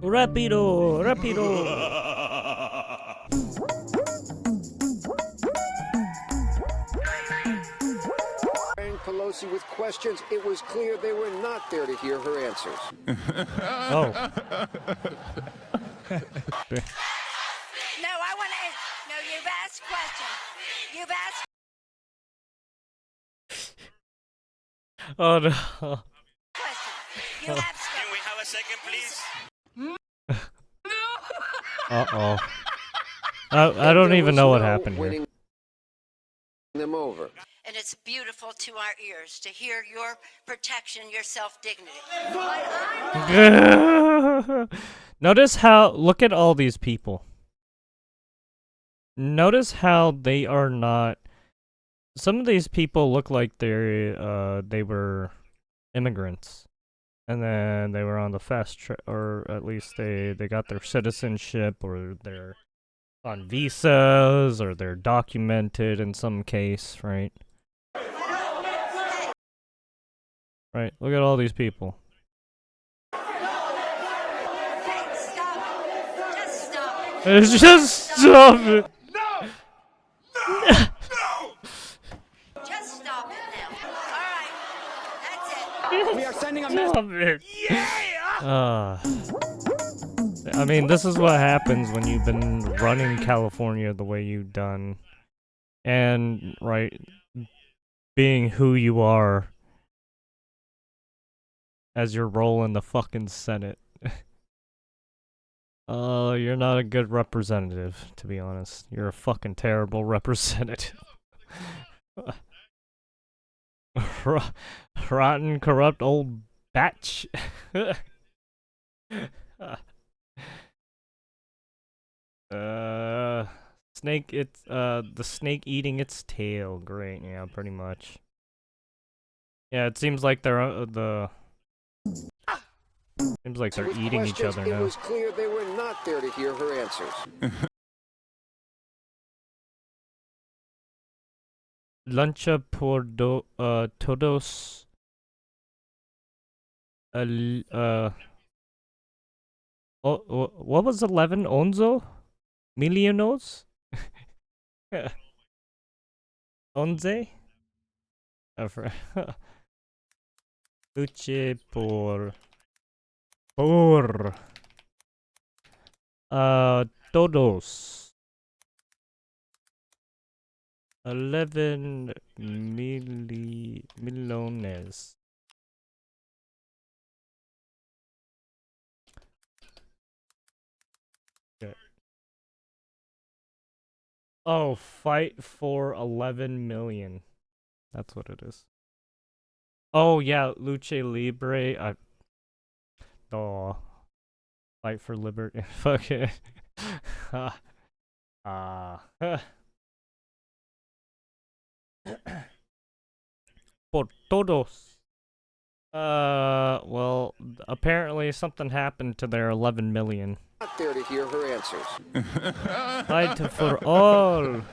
Rapido, rapido. Pelosi with questions. It was clear they were not there to hear her answers. Oh. No, I want to. No, you've asked questions. You've asked. Oh no. Questions. You have spoken. Can we have a second, please? Uh-oh. I don't There even was know what no happened here. winning them over. And it's beautiful to our ears to hear your protection, your self-dignity. Notice how, look at all these people. Notice how they are not, some of these people look like they were immigrants. And then they were on the fast track, or at least they got their citizenship, or they're on visas, or they're documented in some case, right? Right, look at all these people. Hey, stop. Just stop it. It's just stop it. Just stop it now. All right. That's it. We are sending a message. Stop it. I mean, this is what happens when you've been running California the way you've done. And, right, being who you are as your role in the fucking Senate. You're not a good representative, to be honest. You're a fucking terrible representative. Rotten, corrupt old batch. Snake, the snake eating its tail. Great, yeah, pretty much. Yeah, it seems like they're, seems like they're With eating each questions, other It now. was clear they were not there to hear her answers. Lancha por todos. What was 11? Onzo? Millones? Onze? Luche por. Todos. 11 millones. Okay. Oh, fight for 11 million. That's what it is. Oh yeah, Luce Libre. Oh, fight for liberty. Fuck it. Por todos. Well, apparently something happened to their 11 million. Not there to hear her answers. Fight for all. 11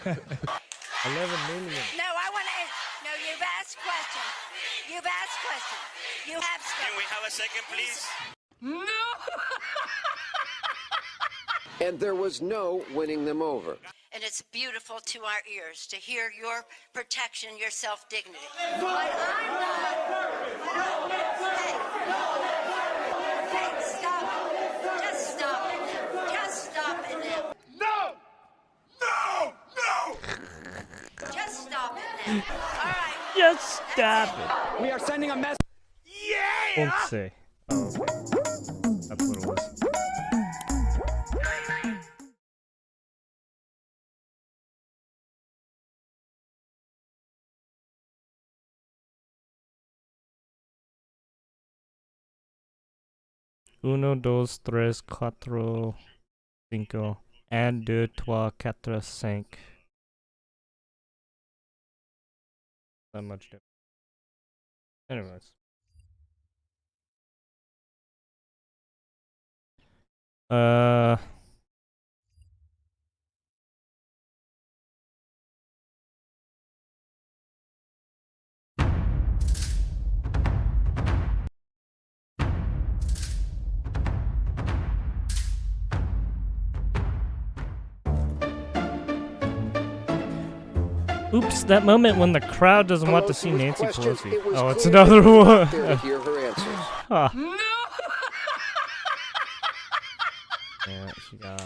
million. No, I want to. No, you've asked questions. You've asked questions. You have Can spoken. we have a second, please? And there was no winning them over. And it's beautiful to our ears to hear your protection, your self-dignity. Hey, stop. Just stop it now. Just stop it now. Just stop it now. All right. Just stop it. We are sending a message. Won't say. Oh, okay. That's what it was. Uno, dos, tres, cuatro, cinco. Un, deux, trois, quatre, cinq. Not much different. Anyways. Oops, that moment when the crowd doesn't want to see Pelosi with Nancy questions. Pelosi. It was Oh, it's clear they another were one. not there to hear her answers. Huh. Yeah, she got.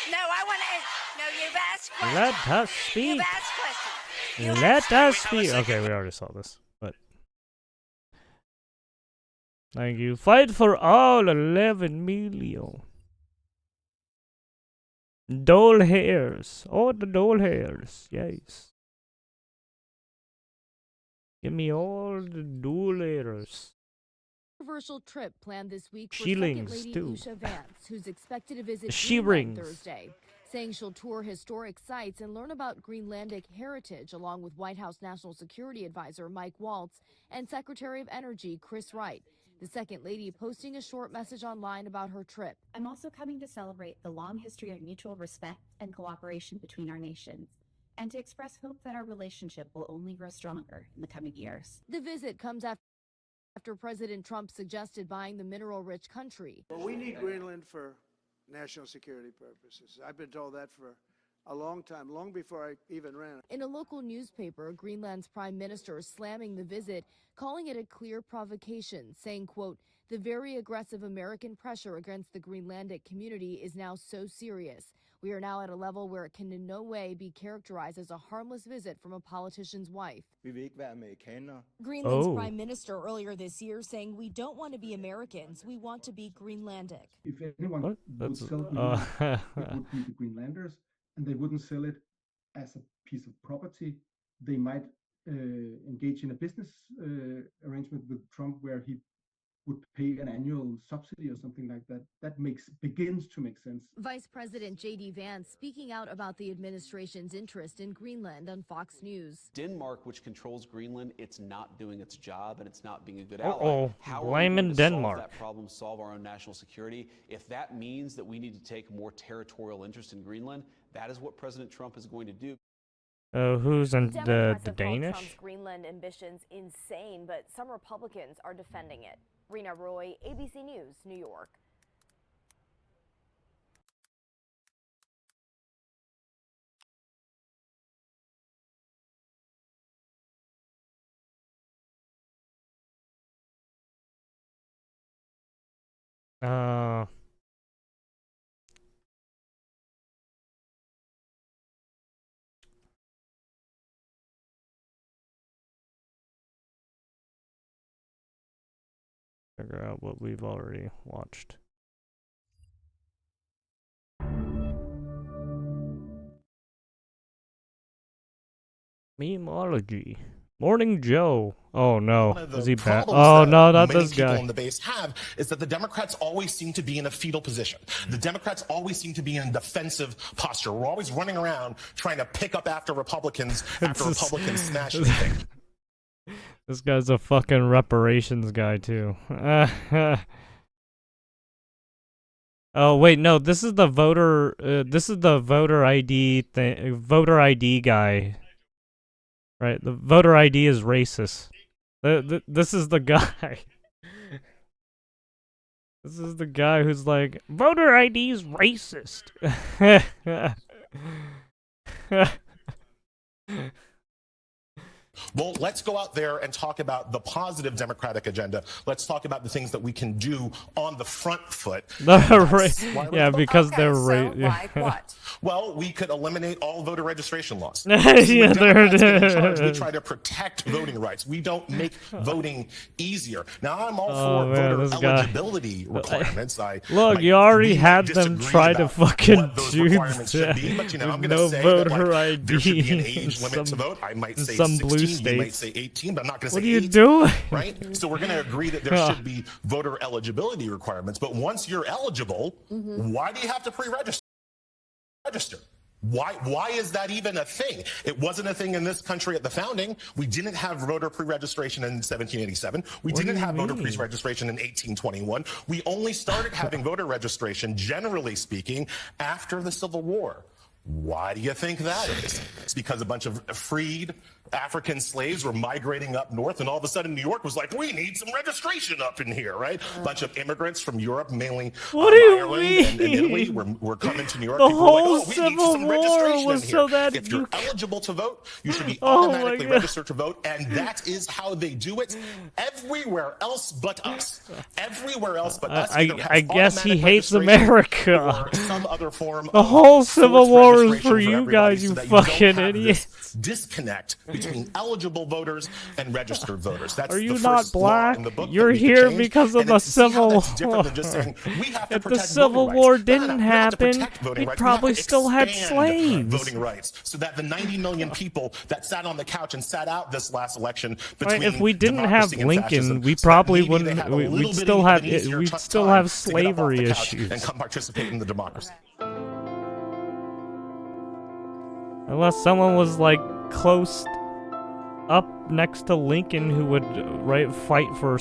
No, I want to. No, you've asked questions. Let us speak. You've asked questions. You've Let asked us questions. speak. Okay, we already saw this, but thank you. Fight for all 11 million. Dole hairs. All the dole hairs. Yes. Give me all the dole hairs. Controversial trip planned this week for Shillings, Second Lady too. Usha Vance, who's expected to visit She Greenland rings. Thursday, saying she'll tour historic sites and learn about Greenlandic heritage, along with White House National Security Advisor Mike Waltz and Secretary of Energy Chris Wright. The Second Lady posting a short message online about her trip. I'm also coming to celebrate the long history of mutual respect and cooperation between our nations, and to express hope that our relationship will only grow stronger in the coming years. The visit comes after President Trump suggested buying the mineral-rich country. Well, we need Greenland for national security purposes. I've been told that for a long time, long before I even ran. In a local newspaper, Greenland's prime minister slamming the visit, calling it a clear provocation, saying, quote, "The very aggressive American pressure against the Greenlandic community is now so serious. We are now at a level where it can in no way be characterized as a harmless visit from a politician's wife." Greenland's Oh. prime minister earlier this year saying, "We don't want to be Americans, we want to be Greenlandic." If anyone What? would That's sell Greenland, it would be the Greenlanders, and they wouldn't sell it as a piece of property. They might engage in a business arrangement with Trump where he would pay an annual subsidy or something like that. That begins to make sense. Vice President J.D. Vance speaking out about the administration's interest in Greenland on Fox News. Denmark, which controls Greenland, it's not doing its job and it's not being a good Uh-oh. ally. How are we Blaming going to solve Denmark. that problem, solve our own national security? If that means that we need to take more territorial interest in Greenland, that is what President Trump is going to do. Who's in Democrats the have called Danish? Trump's Greenland ambitions insane, but some Republicans are defending it. Rena Roy, ABC News, New York. Uh. Figure out what we've already watched. Memeology. Morning Joe. Oh no, is he back? Oh no, not this guy. People in the base have is that the Democrats always seem to be in a fetal position. The Democrats always seem to be in a defensive posture. We're always running around trying to pick up after Republicans after Republicans smash anything. This guy's a fucking reparations guy too. Oh wait, no, this is the voter. This is the voter ID thing. Voter ID guy. Right, the voter ID is racist. This is the guy. This is the guy who's like, voter ID is racist. Well, let's go out there and talk about the positive Democratic agenda. Let's talk about the things that we can do on the front foot. Yeah, because they're like what? Well, we could eliminate all voter registration laws. Yeah, there it We is. try to protect voting rights. We don't make voting easier. Now, I'm all Oh, for man, voter this guy. eligibility requirements. Look, you already had them try to fucking do requirements should be, but you know, I'm with going to no say voter that, like, ID. there should be an age in limit to vote. I might in say some 16, blue you might states. say 18, but I'm not going to say What are you 18, doing? right? So we're going to agree that there should be voter eligibility requirements, but once you're eligible, why do you have to pre-register? Why is that even a thing? It wasn't a thing in this country at the founding. We didn't have voter pre-registration in 1787. We What do didn't you have voter mean? pre-registration in 1821. We only started having voter registration, generally speaking, after the Civil War. Why do you think that is? It's because a bunch of freed African slaves were migrating up north, and all of a sudden New York was like, we need some registration up in here, right? A bunch of immigrants from Europe, mainly Ireland and Italy, were coming to New York. The People were whole like, oh, we need Civil some War registration was in so here. that If you you're eligible to vote, you should be Oh my automatically God. registered to vote, and that is how they do it everywhere else but us. Everywhere else but us. either has I guess he automatic hates registration America. or some other form The of whole Civil forced War is registration for you everybody guys, so you that you don't fucking have idiots. this disconnect between eligible voters and registered voters. That's Are you the not first law black? in the book that You're we could here change. because of And the it's- see how Civil that's different War. than just saying, we have to If the protect Civil voting War rights. didn't We don't have to happen, protect voting we'd rights. We have probably to still had expand slaves. voting rights so that the 90 million people that sat on the couch and sat out this last election Right, between if we didn't have democracy and Lincoln, fascism, we so that probably maybe they wouldn't. have a little We'd bit still of have. an easier We'd time still to have get up off slavery the couch issues. and come participate in the democracy. Unless someone was like close up next to Lincoln who would fight for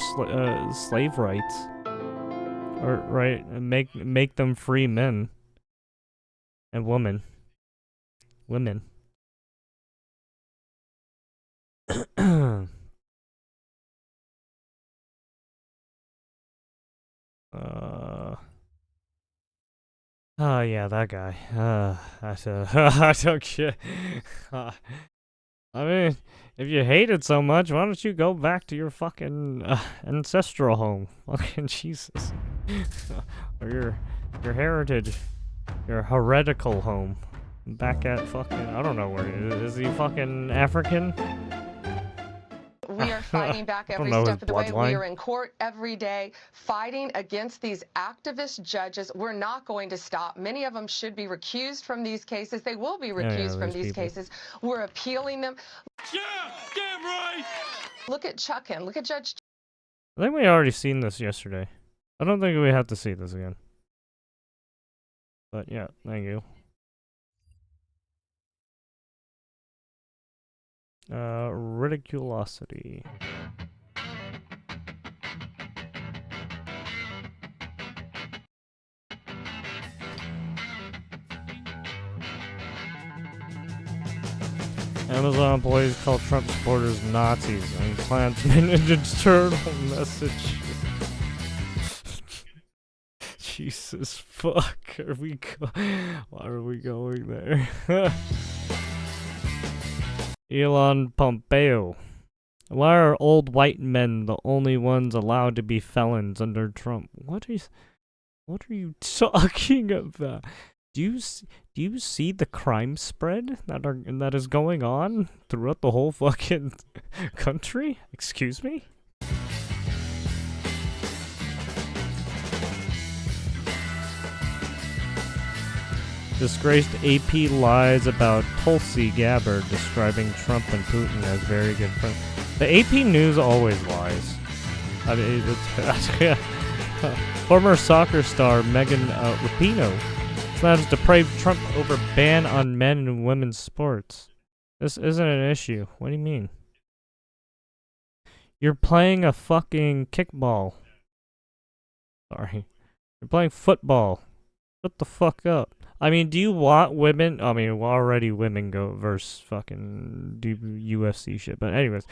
slave rights, or make them free men and women. Oh yeah, that guy. I don't care. I mean, if you hate it so much, why don't you go back to your fucking ancestral home? Fucking Jesus. Or your heritage, your heretical home. Back at fucking, I don't know where he is. Is he fucking African? We are fighting back every step of the way. We are in court every day fighting against these activist judges. We're not going to stop. Many of them should be recused from these cases. They will be recused from these cases. We're appealing them. Yeah, damn right. Look at Chuckin. Look at Judge. I think we already seen this yesterday. I don't think we have to see this again. But yeah, thank you. Ridiculosity. Amazon employees call Trump supporters Nazis and Klansmen in internal message. Jesus fuck, why are we going there? Elon Pompeo. Why are old white men the only ones allowed to be felons under Trump? What are you talking about? Do you see the crime spread that is going on throughout the whole fucking country? Excuse me? Disgraced AP lies about Tulsi Gabbard, describing Trump and Putin as very good friends. The AP News always lies. I mean, former soccer star Megan Rapinoe slams depraved Trump over ban on men and women's sports. This isn't an issue. What do you mean? You're playing a fucking kickball. Sorry. You're playing football. Shut the fuck up. I mean, do you want women? I mean, already women go versus fucking do UFC shit. But anyways,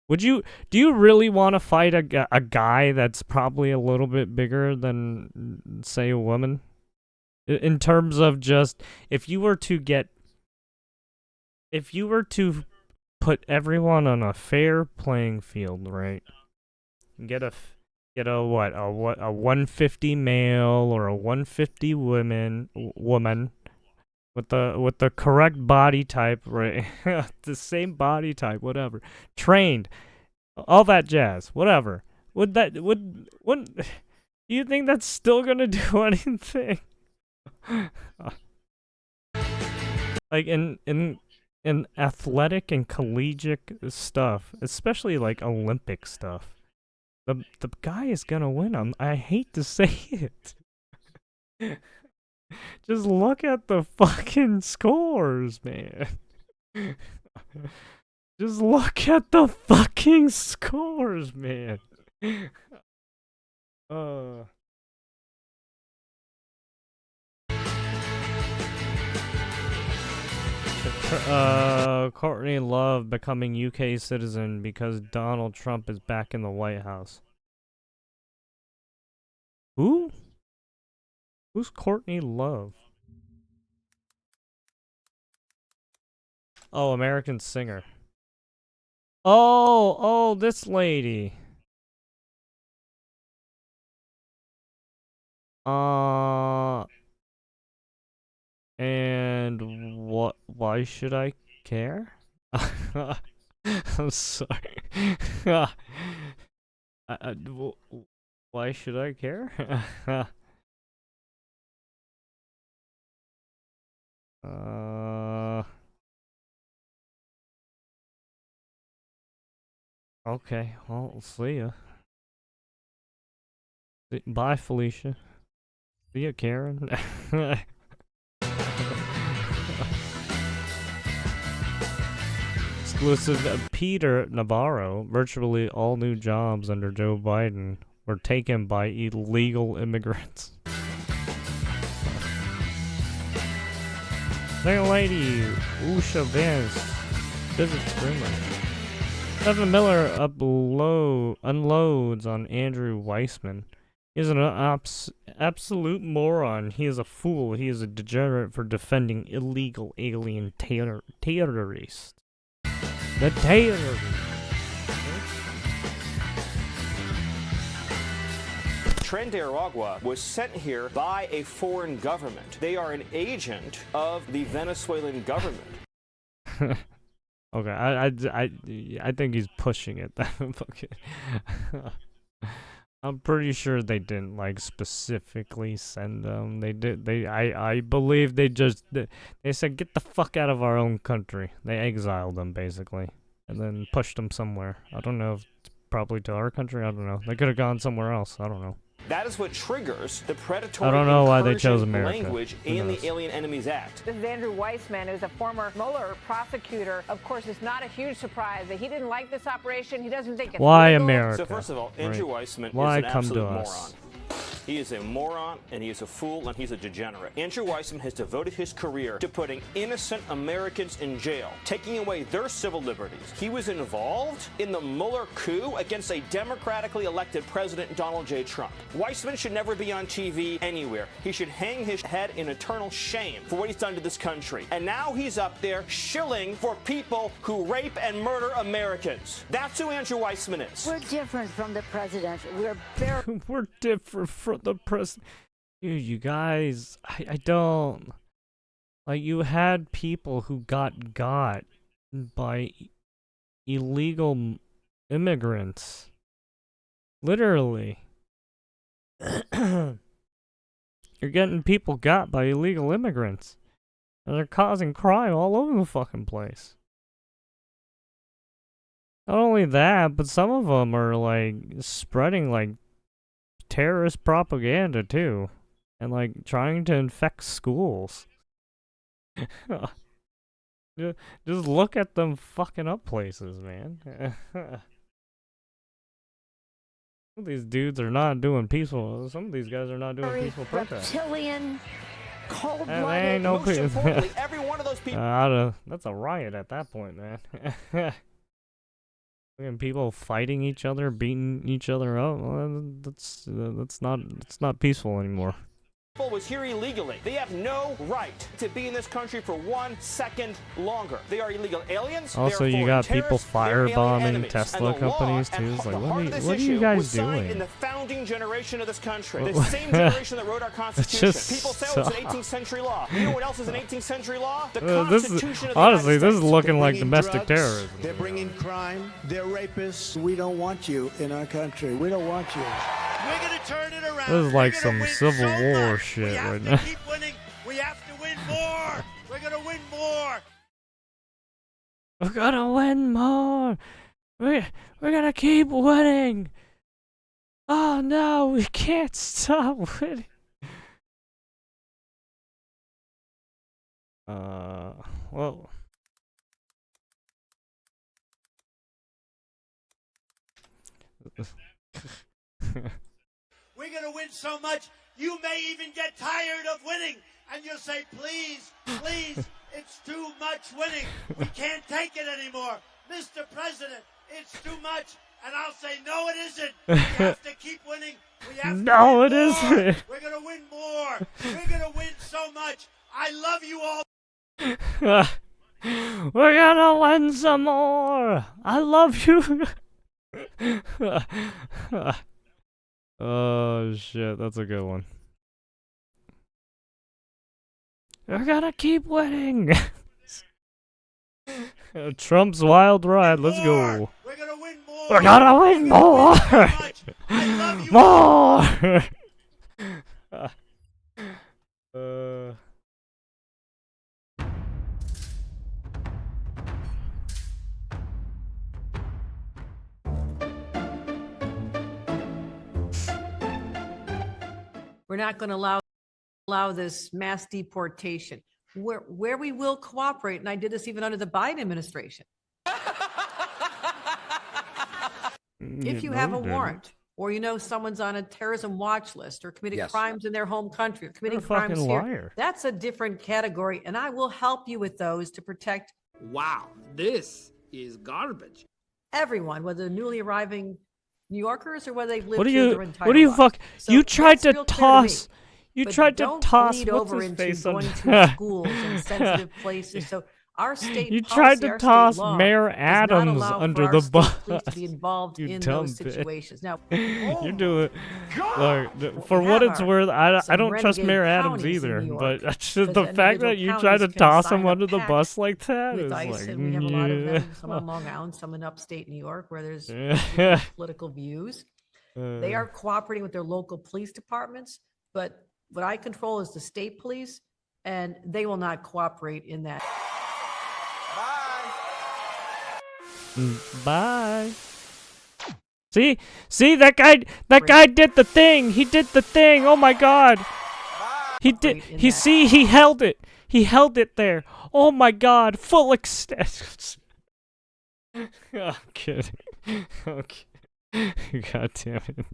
do you really want to fight a guy that's probably a little bit bigger than, say, a woman? In terms of just, if you were to put everyone on a fair playing field, right? Get a 150 male or a 150 woman with the correct body type, right? The same body type, whatever. Trained, all that jazz, whatever. Do you think that's still gonna do anything? Like in athletic and collegiate stuff, especially like Olympic stuff. The guy is gonna win. I hate to say it. Just look at the fucking scores, man. Just look at the fucking scores, man. Courtney Love becoming UK citizen because Donald Trump is back in the White House. Who? Who's Courtney Love? Oh, American singer. Oh, this lady. And what? Why should I care? I'm sorry. Why should I care? Okay, well, see ya. Bye, Felicia. See ya, Karen. Exclusive Peter Navarro. Virtually all new jobs under Joe Biden were taken by illegal immigrants. Second Lady Usha Vance visits Greenland. Stephen Miller unloads on Andrew Weissman. He is an absolute moron. He is a fool. He is a degenerate for defending illegal alien terrorists. The terrorists. Tren de Aragua was sent here by a foreign government. They are an agent of the Venezuelan government. Okay, I think he's pushing it. I'm pretty sure they didn't like specifically send them. They did. I believe they said get the fuck out of our own country. They exiled them basically, and then pushed them somewhere. I don't know if it's probably to our country. I don't know. They could have gone somewhere else. I don't know. That is what triggers the predatory I don't know why they chose incursion America. language in the Alien Enemies Act. This is Andrew Weissman, who's a former Mueller prosecutor. Of course, it's not a huge surprise that he didn't like this operation. He doesn't think it's Why legal. America? So first of all, Andrew Weissman Why is an come absolute to moron. us? He is a moron, and he is a fool, and he's a degenerate. Andrew Weissman has devoted his career to putting innocent Americans in jail, taking away their civil liberties. He was involved in the Mueller coup against a democratically elected President Donald J. Trump. Weissman should never be on TV anywhere. He should hang his head in eternal shame for what he's done to this country. And now he's up there shilling for people who rape and murder Americans. That's who Andrew Weissman is. We're different from the president. We're very... We're different from the president. Dude, you guys, I don't... Like, you had people who got by illegal immigrants. Literally. You're getting people got by illegal immigrants. And they're causing crime all over the fucking place. Not only that, but some of them are, like, spreading, like, terrorist propaganda, too. And, like, trying to infect schools. Just look at them fucking up places, man. Some of these dudes are not doing peaceful. Some of these guys are not doing peaceful protests. Reptilian, cold-blooded. Ain't no Most importantly, every one of those people... that's a riot at that point, man. And people fighting each other, beating each other up. Well, that's not peaceful anymore. was here illegally. They have no right to be in this country for 1 second longer. They are illegal aliens. Also, you got people firebombing Tesla companies too. It's like, what are you guys doing? In the founding generation of this country, the same generation that wrote our Constitution. People say it's an 18th century law. You know what else is an 18th century law? The Constitution of the honestly, United this is States. looking like domestic terrorism. They're bringing crime. They're rapists. We don't want you in our country. We don't want you. We're going to turn it around. This is like some Civil War shit right now. Keep winning. We have to win more. We're going to win more. We're gonna win more. We're gonna keep winning. Oh no, we can't stop winning. Well. We're going to win so much, you may even get tired of winning. And you'll say, please, please, It's too much winning. We can't take it anymore. Mr. President, it's too much. And I'll say, no, it isn't. We have to keep winning. We have to No, win it more. isn't. We're going to win more. We're going to win so much. I love you all. We're gonna win some more. I love you. Oh shit, that's a good one. We're gonna keep winning. Trump's wild ride. Let's go. We're going to win more. We're gonna win more. More. We're not going to allow this mass deportation. Where we will cooperate, and I did this even under the Biden administration. If you have a warrant, or you know someone's on a terrorism watch list, or committed crimes in their home country, or committing crimes here, that's a different category, and I will help you with those to protect. Wow, this is garbage. Everyone, whether they're newly arriving New Yorkers or whether they've lived What do here you? their entire What do you lives. fuck? So You tried that's to real clear toss. me. You But tried to don't toss. bleed What's over his into face on? going to schools and sensitive places. So our state You policy, tried to our state toss law Mayor does not Adams allow for under our the state bus. police to be involved You in dumb those bitch. situations. Now, You do it. Look, for we what have it's our- worth, I some don't trust renegade Mayor Adams counties in either. New York, But but the the fact that individual you tried to counties can toss him sign a under the pact bus like that with is ICE, like, and we have a lot of them, yeah. some on Long Island, some in upstate New York, where there's Yeah. different political views. They Uh. are cooperating with their local police departments, but what I control is the state police, and they will not cooperate in that. Bye. See that guy did the thing. He did the thing. Oh my god. He did. He held it. He held it there. Oh my god. Full extent. I'm kidding. Okay. God damn it.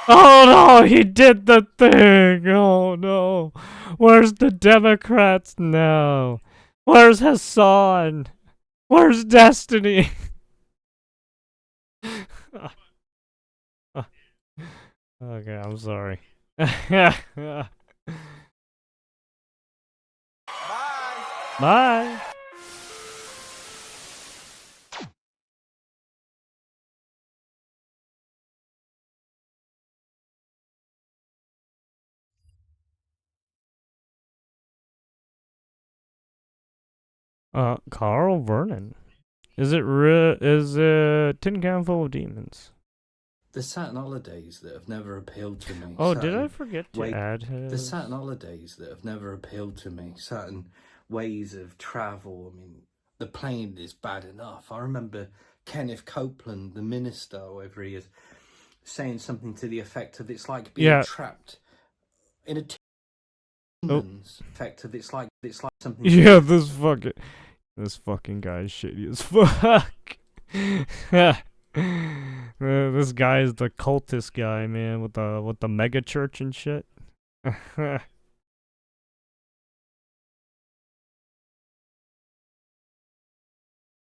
Oh no, he did the thing. Oh no. Where's the Democrats now? Where's Hassan? Where's Destiny? Okay, I'm sorry. Bye. Bye. Carl Vernon. Is it Tin Can Full of Demons? The Saturn holidays that have never appealed to me. Oh, did I forget to add The his? Saturn holidays that have never appealed to me. Certain ways of travel. I mean, the plane is bad enough. I remember Kenneth Copeland, the minister, over years, saying something to the effect of it's like being trapped in a demon's effect of it's like something. Yeah, this fucking guy is shitty as fuck. This guy is the cultist guy, man, with the mega church and shit.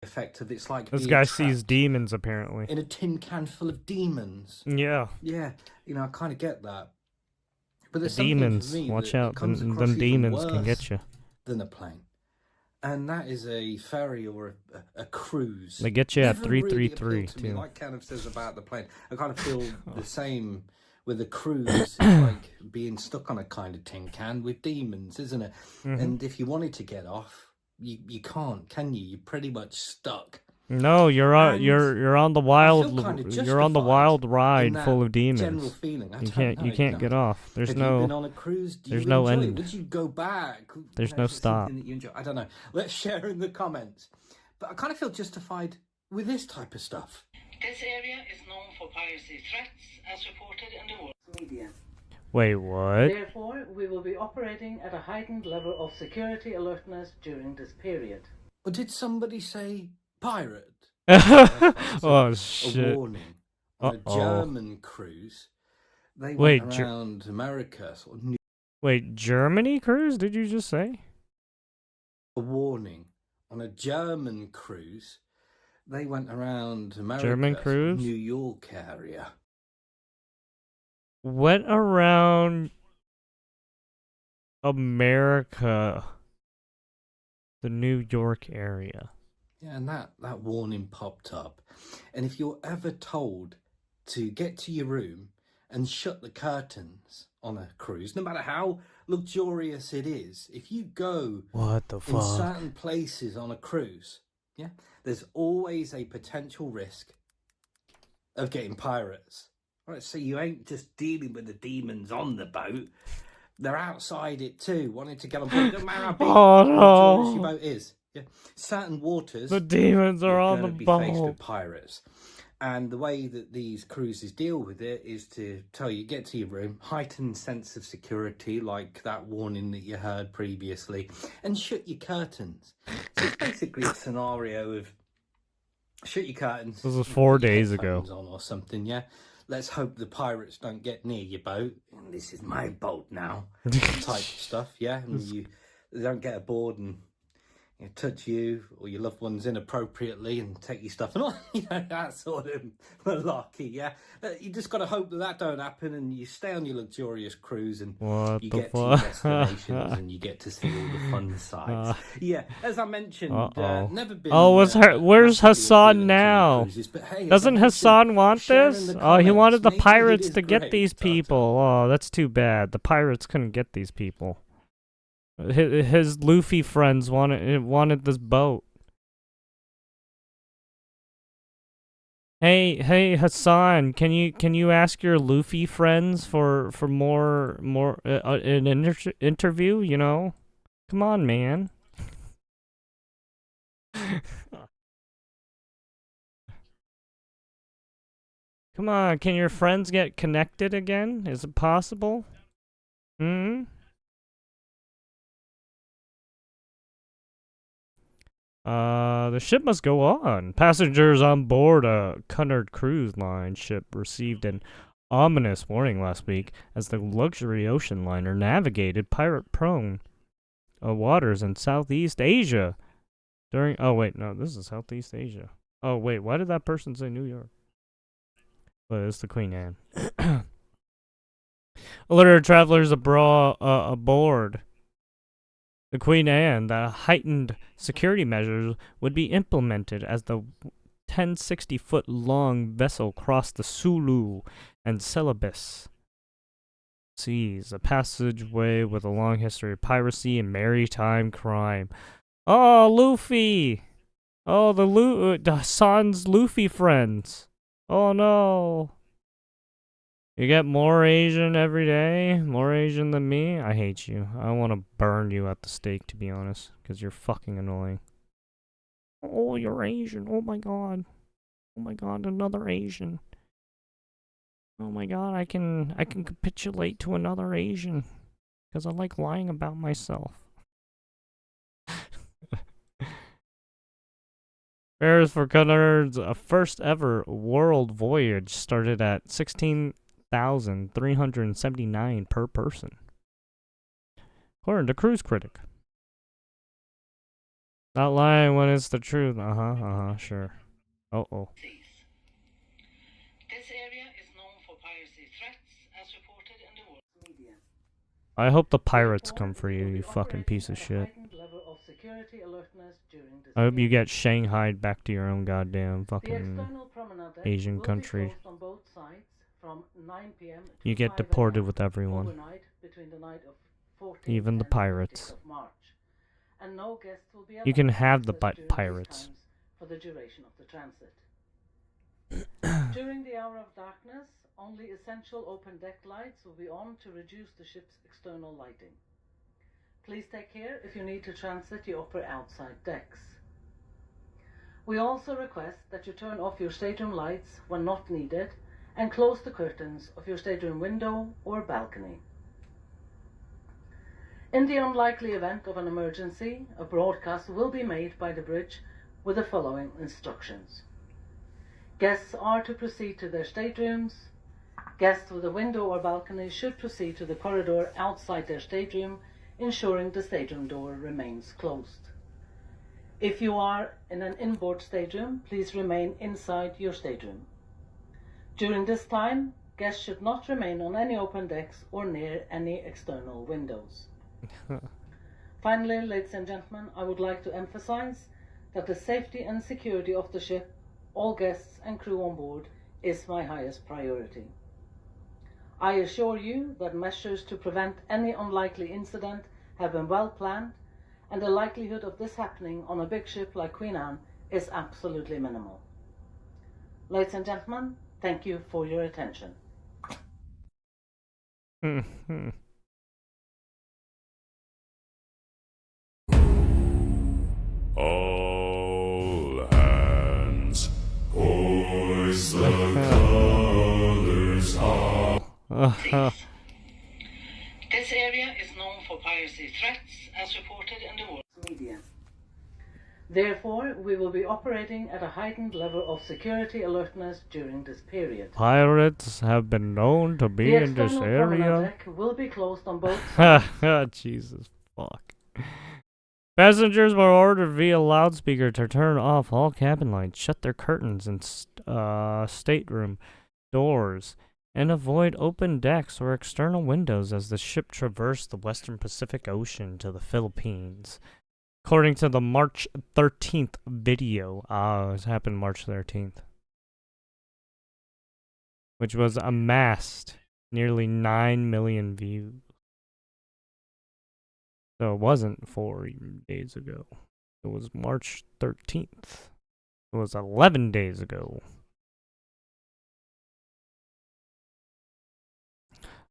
Effect of it's like This being guy trapped sees demons apparently. in a tin can full of demons. Yeah. Yeah, you know, I kind of get that. But there's Demons, something for me watch that out, comes them across even demons can worse get you. than a plane. And that is a ferry or a cruise. They get you at Never really 333 appealed to me, too. like Kenneth says about the plane. I kind of feel the same with a cruise. It's like being stuck on a kind of tin can with demons, isn't it? Mhm. And if you wanted to get off, you can't, can you? You're pretty much stuck. No, you're on And you're on the I wild feel kind of you're on the justified wild in ride that full of demons. general feeling. I You don't can't know, you can't get off. There's Have no you been on a cruise? Do there's you no enjoy it? end. Would you go back? There's You no know, is it stop. something that you enjoy? I don't know. Let's share in the comments. But I kind of feel justified with this type of stuff. This area is known for piracy threats as reported in the world media. Wait, what? Therefore, we will be operating at a heightened level of security alertness during this period. Or did somebody say pirate? Oh A shit. warning. On a Uh-oh. German cruise, they Wait, went around America, sort of Wait, Germany cruise? Did you just say? A warning on a German cruise. They went around America, German cruise? New York area. Went around America, the New York area. Yeah, and that warning popped up. And if you're ever told to get to your room and shut the curtains on a cruise, no matter how luxurious it is, if you go What the in fuck? certain places on a cruise, yeah, there's always a potential risk of getting pirates. Right, so you ain't just dealing with the demons on the boat. They're outside it too, wanting to get on board. No matter how big your boat is. Yeah. Certain waters, The demons are on the be faced with boat. pirates. And the way that these cruises deal with it is to tell you, get to your room, heightened sense of security, like that warning that you heard previously, and shut your curtains. So it's basically a scenario of shut your curtains. This was 4 days headphones ago. on or something, yeah. Let's hope the pirates don't get near your boat. This is my boat now, type stuff, yeah. And they don't get aboard and touch you or your loved ones inappropriately and take your stuff and all, that sort of malarkey, yeah. You just got to hope that don't happen, and you stay on your luxurious cruise and What you the get to your fuck? destinations and you get to see all the fun sides. Yeah, as I mentioned, never been. Where's Hassan now? Cruises, but hey, as I Doesn't mentioned, Hassan want share in this? the Oh, he comments. wanted the Maybe it pirates is to get great, these people. Oh, that's too bad. The pirates couldn't get these people. His Luffy friends wanted this boat. Hey Hassan, can you ask your Luffy friends for more an interview? You know, come on, man. Come on, can your friends get connected again? Is it possible? The ship must go on. Passengers on board a Cunard Cruise Line ship received an ominous warning last week as the luxury ocean liner navigated pirate-prone waters in Southeast Asia during... Oh, wait, no, this is Southeast Asia. Oh, wait, why did that person say New York? Well, it's the Queen Anne. Alerted travelers aboard the Queen Anne that heightened security measures would be implemented as the 1,060-foot-long vessel crossed the Sulu and Celebes seas, a passageway with a long history of piracy and maritime crime. Oh, Luffy! Oh, the Hassan's Luffy friends. Oh no. You get more Asian every day? More Asian than me? I hate you. I want to burn you at the stake, to be honest, because you're fucking annoying. Oh, you're Asian. Oh my god. Oh my god, another Asian. Oh my god, I can capitulate to another Asian. Because I like lying about myself. Fares for Cunard's first ever world voyage started at 16,379 per person, according to Cruise Critic. Not lying when it's the truth. Sure. Oh. This area is known for piracy threats as reported in the world media. I hope the pirates come for you, you fucking piece of shit. I hope you get shanghaied back to your own goddamn fucking Asian country. You get deported with everyone. Even the pirates. You can have the pirates. For the duration of the transit. During the hour of darkness, only essential open deck lights will be on to reduce the ship's external lighting. Please take care if you need to transit your upper outside decks. We also request that you turn off your stateroom lights when not needed and close the curtains of your stateroom window or balcony. In the unlikely event of an emergency, a broadcast will be made by the bridge with the following instructions. Guests are to proceed to their staterooms. Guests with a window or balcony should proceed to the corridor outside their stateroom, ensuring the stateroom door remains closed. If you are in an inboard stateroom, please remain inside your stateroom. During this time, guests should not remain on any open decks or near any external windows. Finally, ladies and gentlemen, I would like to emphasize that the safety and security of the ship, all guests and crew on board, is my highest priority. I assure you that measures to prevent any unlikely incident have been well planned, and the likelihood of this happening on a big ship like Queen Anne is absolutely minimal. Ladies and gentlemen, thank you for your attention. All hands, hoist the colors high. This area is known for piracy threats as reported in the world's media. Therefore, we will be operating at a heightened level of security alertness during this period. Pirates have been known to be in this area. Deck will be closed on both sides. Jesus fuck. Passengers were ordered via loudspeaker to turn off all cabin lights, shut their curtains and stateroom doors, and avoid open decks or external windows as the ship traversed the western Pacific Ocean to the Philippines. According to the March 13th video. It happened March 13th. Which was amassed nearly 9 million views. So it wasn't 4 days ago. It was March 13th. It was 11 days ago.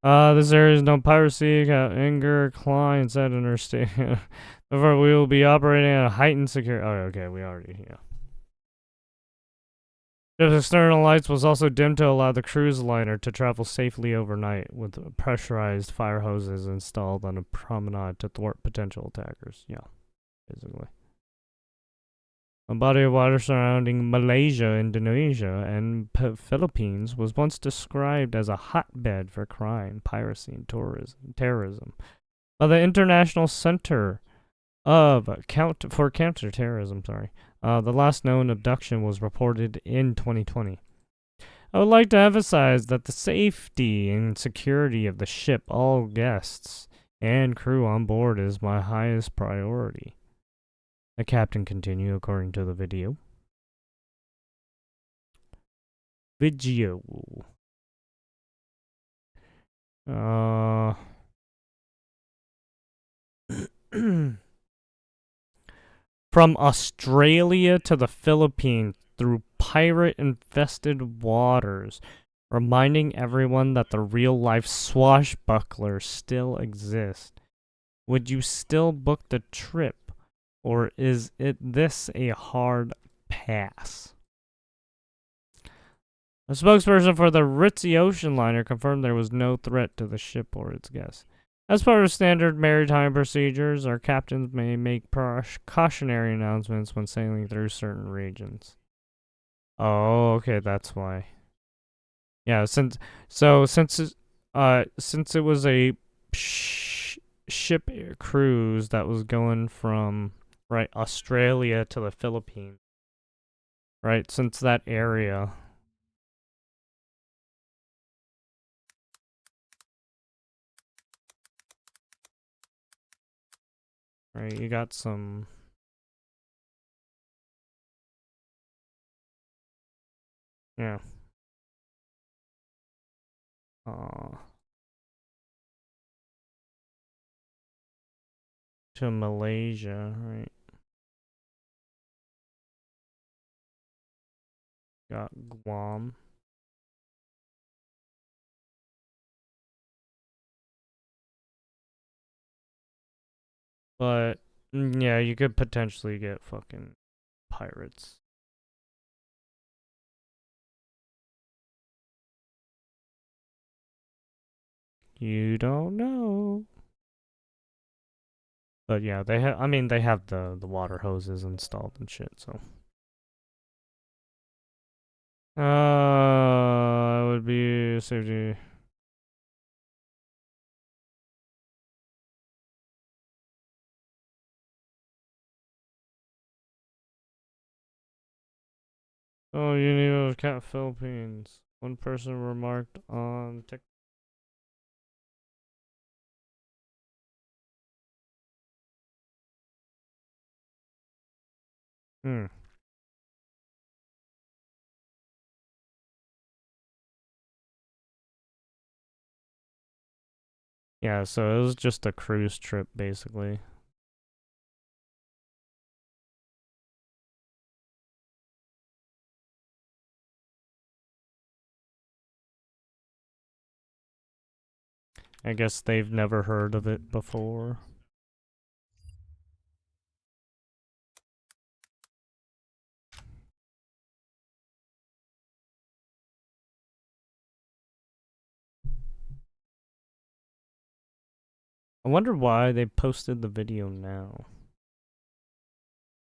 This area is no piracy. Got anger, Klein said in her statement. Therefore, we will be operating at a heightened security. Oh, okay, we already, yeah. The external lights was also dimmed to allow the cruise liner to travel safely overnight, with pressurized fire hoses installed on a promenade to thwart potential attackers. Yeah, basically. A body of water surrounding Malaysia, Indonesia, and Philippines was once described as a hotbed for crime, piracy, and terrorism by the International Center of Counterterrorism. The last known abduction was reported in 2020. I would like to emphasize that the safety and security of the ship, all guests, and crew on board is my highest priority. The captain continued according to the video. From Australia to the Philippines through pirate-infested waters, reminding everyone that the real-life swashbuckler still exists. Would you still book the trip, or is this a hard pass? A spokesperson for the Ritzy Ocean Liner confirmed there was no threat to the ship or its guests. As part of standard maritime procedures, our captains may make cautionary announcements when sailing through certain regions. Oh, okay, that's why. Yeah, since it was a ship cruise that was going from Australia to the Philippines, right? Since that area. Right, you got some. Yeah. To Malaysia, right? Got Guam. But, yeah, you could potentially get fucking pirates. You don't know. But yeah, they have, they have the water hoses installed and shit, so. I would be safety. Oh, Unio of Cat Philippines. One person remarked on TikTok. Yeah, so it was just a cruise trip, basically. I guess they've never heard of it before. I wonder why they posted the video now.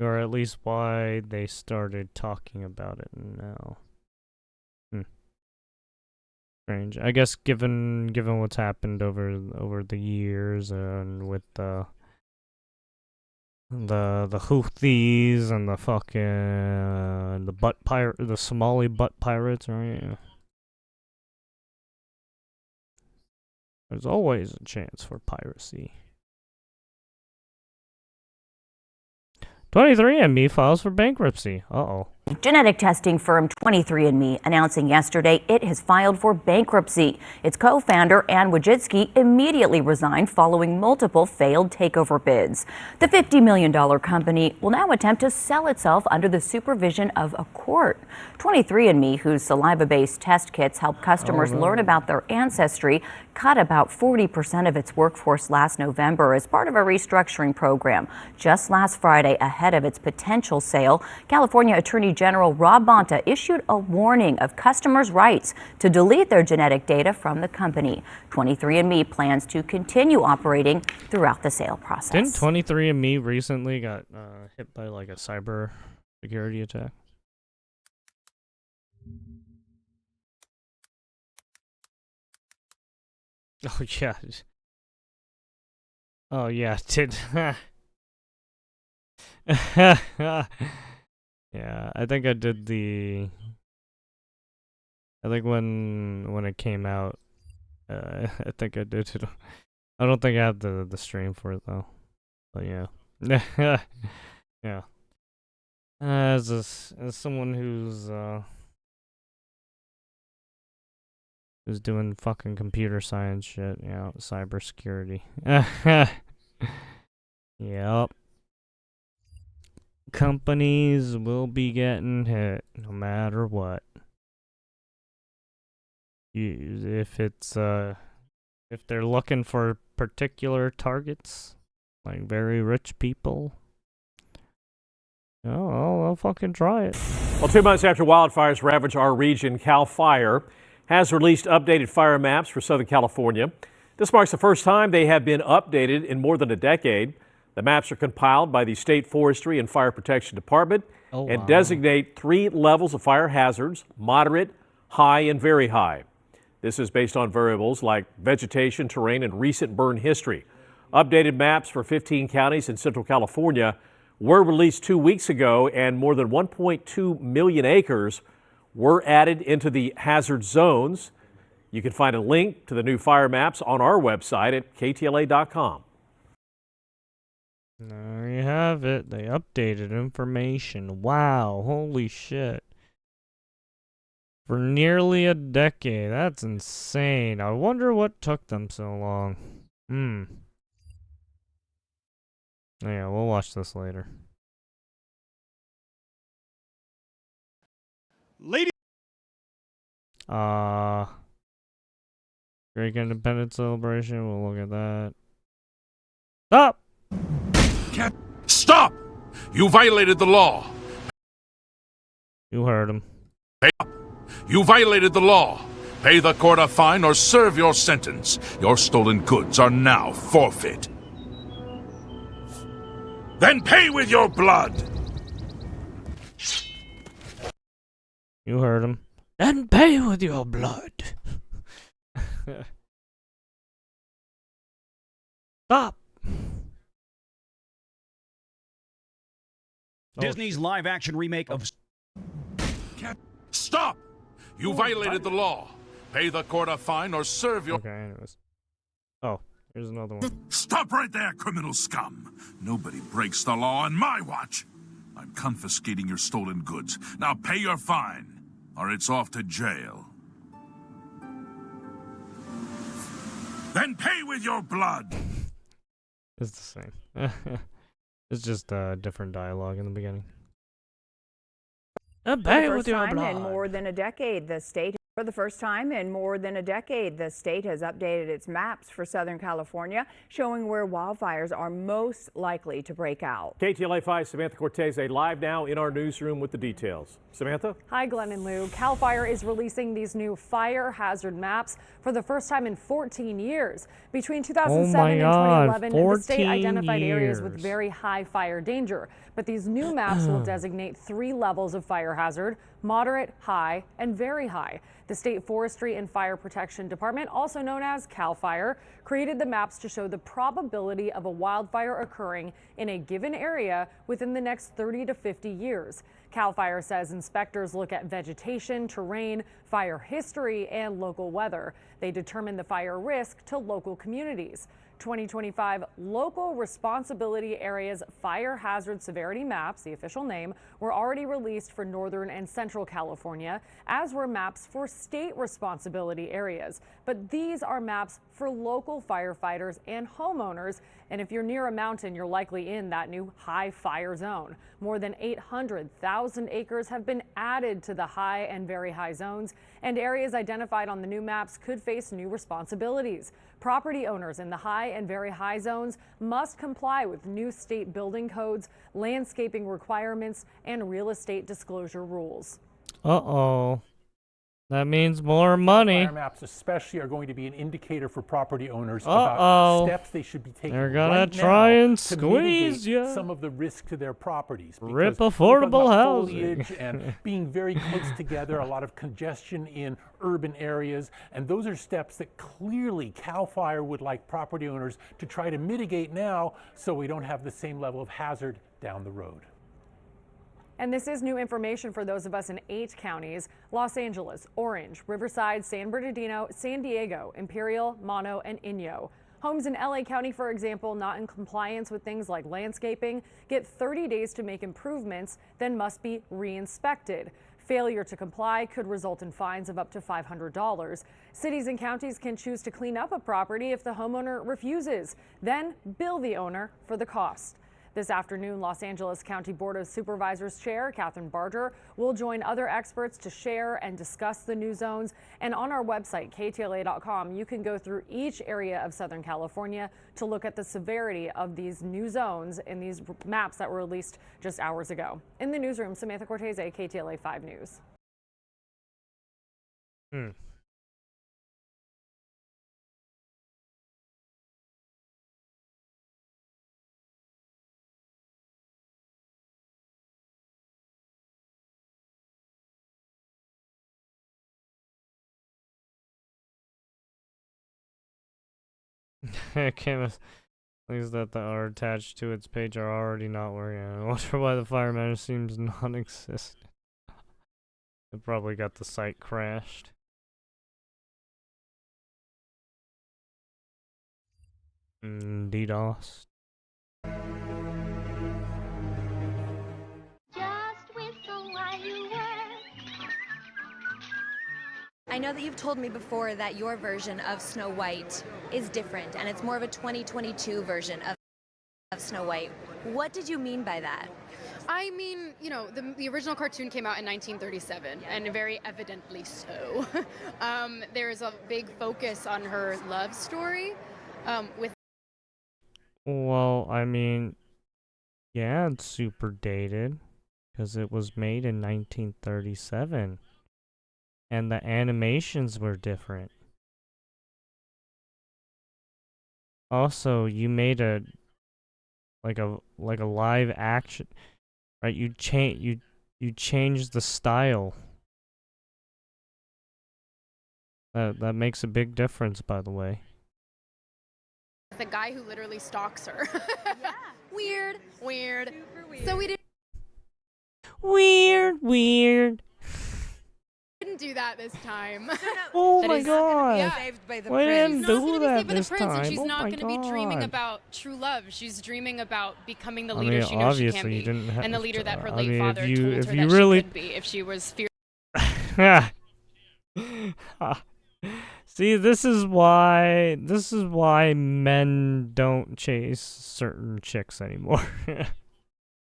Or at least why they started talking about it now. Strange. I guess given what's happened over the years and with the Houthis and the fucking the Somali butt pirates, right? There's always a chance for piracy. 23andMe files for bankruptcy. Uh-oh. Genetic testing firm 23andMe announcing yesterday it has filed for bankruptcy. Its co-founder, Ann Wojcicki, immediately resigned following multiple failed takeover bids. The $50 million company will now attempt to sell itself under the supervision of a court. 23andMe, whose saliva-based test kits help customers learn about their ancestry, cut about 40% of its workforce last November as part of a restructuring program. Just last Friday, ahead of its potential sale, California Attorney General Rob Bonta issued a warning of customers' rights to delete their genetic data from the company. 23andMe plans to continue operating throughout the sale process. Didn't 23andMe recently got hit by like a cyber security attack? Oh yeah. Oh yeah, it did. Yeah, I think I did the. I think when it came out, I think I did it. I don't think I have the stream for it though. But yeah, yeah. As someone who's doing fucking computer science shit, you know, cybersecurity. Yep. Companies will be getting hit no matter what. If they're looking for particular targets, like very rich people, I'll fucking try it. Well, 2 months after wildfires ravaged our region, CAL FIRE has released updated fire maps for Southern California. This marks the first time they have been updated in more than a decade. The maps are compiled by the State Forestry and Fire Protection Department and designate 3 levels of fire hazards: moderate, high, and very high. This is based on variables like vegetation, terrain, and recent burn history. Updated maps for 15 counties in Central California were released 2 weeks ago, and more than 1.2 million acres were added into the hazard zones. You can find a link to the new fire maps on our website at ktla.com. There you have it. They updated information. Wow, holy shit. For nearly a decade. That's insane. I wonder what took them so long. Yeah, we'll watch this later. Lady. Great Independence Celebration. We'll look at that. Stop! Stop! You violated the law. You heard him. Pay up. You violated the law. Pay the court a fine or serve your sentence. Your stolen goods are now forfeit. Then pay with your blood. You heard him. Then pay with your blood. Stop. Disney's live-action remake of... Stop! You violated the law. Pay the court a fine or serve your... Okay, anyways. Oh, here's another one. Stop right there, criminal scum. Nobody breaks the law on my watch. I'm confiscating your stolen goods. Now pay your fine, or it's off to jail. Then pay with your blood. It's the same. It's just different dialogue in the beginning. For the first time in more than a decade, the state has updated its maps for Southern California, showing where wildfires are most likely to break out. KTLA 5's Samantha Cortese live now in our newsroom with the details. Samantha? Hi, Glenn and Lou. CAL FIRE is releasing these new fire hazard maps for the first time in 14 years. Between 2007 and 2011, the state identified areas with very high fire danger. But these new maps will designate 3 levels of fire hazard: moderate, high, and very high. The State Forestry and Fire Protection Department, also known as CAL FIRE, created the maps to show the probability of a wildfire occurring in a given area within the next 30 to 50 years. CAL FIRE says inspectors look at vegetation, terrain, fire history, and local weather. They determine the fire risk to local communities. 2025 Local Responsibility Areas Fire Hazard Severity Maps, the official name, were already released for Northern and Central California, as were maps for state responsibility areas. But these are maps for local firefighters and homeowners, and if you're near a mountain, you're likely in that new high fire zone. More than 800,000 acres have been added to the high and very high zones, and areas identified on the new maps could face new responsibilities. Property owners in the high and very high zones must comply with new state building codes, landscaping requirements, and real estate disclosure rules. Uh-oh. That means more money. Fire maps especially are going to be an indicator for property owners Uh-oh. about steps they should be taking They're gonna right try now and to squeeze mitigate ya. some of the risk to their properties. Rip Because we're talking affordable about housing. foliage and being very close together, a lot of congestion in urban areas, and those are steps that clearly CAL FIRE would like property owners to try to mitigate now so we don't have the same level of hazard down the road. And this is new information for those of us in 8 counties: Los Angeles, Orange, Riverside, San Bernardino, San Diego, Imperial, Mono, and Inyo. Homes in LA County, for example, not in compliance with things like landscaping, get 30 days to make improvements, then must be re-inspected. Failure to comply could result in fines of up to $500. Cities and counties can choose to clean up a property if the homeowner refuses, then bill the owner for the cost. This afternoon, Los Angeles County Board of Supervisors Chair Catherine Barger will join other experts to share and discuss the new zones. And on our website, KTLA.com, you can go through each area of Southern California to look at the severity of these new zones in these maps that were released just hours ago. In the newsroom, Samantha Cortese, KTLA 5 News. Camus, things that are attached to its page are already not working. I wonder why the fire manager seems non-existent. It probably got the site crashed. DDoS. I know that you've told me before that your version of Snow White is different, and it's more of a 2022 version of Snow White. What did you mean by that? I mean, you know, the original cartoon came out in 1937, and very evidently so. There's a big focus on her love story with... Well, I mean, yeah, it's super dated because it was made in 1937. And the animations were different. Also, you made a live action, right? You changed the style. That makes a big difference, by the way. The guy who literally stalks her. Yeah. Weird. So we Weird. didn't do that this time. Oh my god. Yeah. We didn't do that Saved by the this Prince, and time. she's Oh not my going to be dreaming god. about true love. She's dreaming about becoming the I leader mean, she knows she obviously can you be, didn't have and the leader that her I late mean, father if you told her if you that really she could be if she was fear. See, this is why men don't chase certain chicks anymore.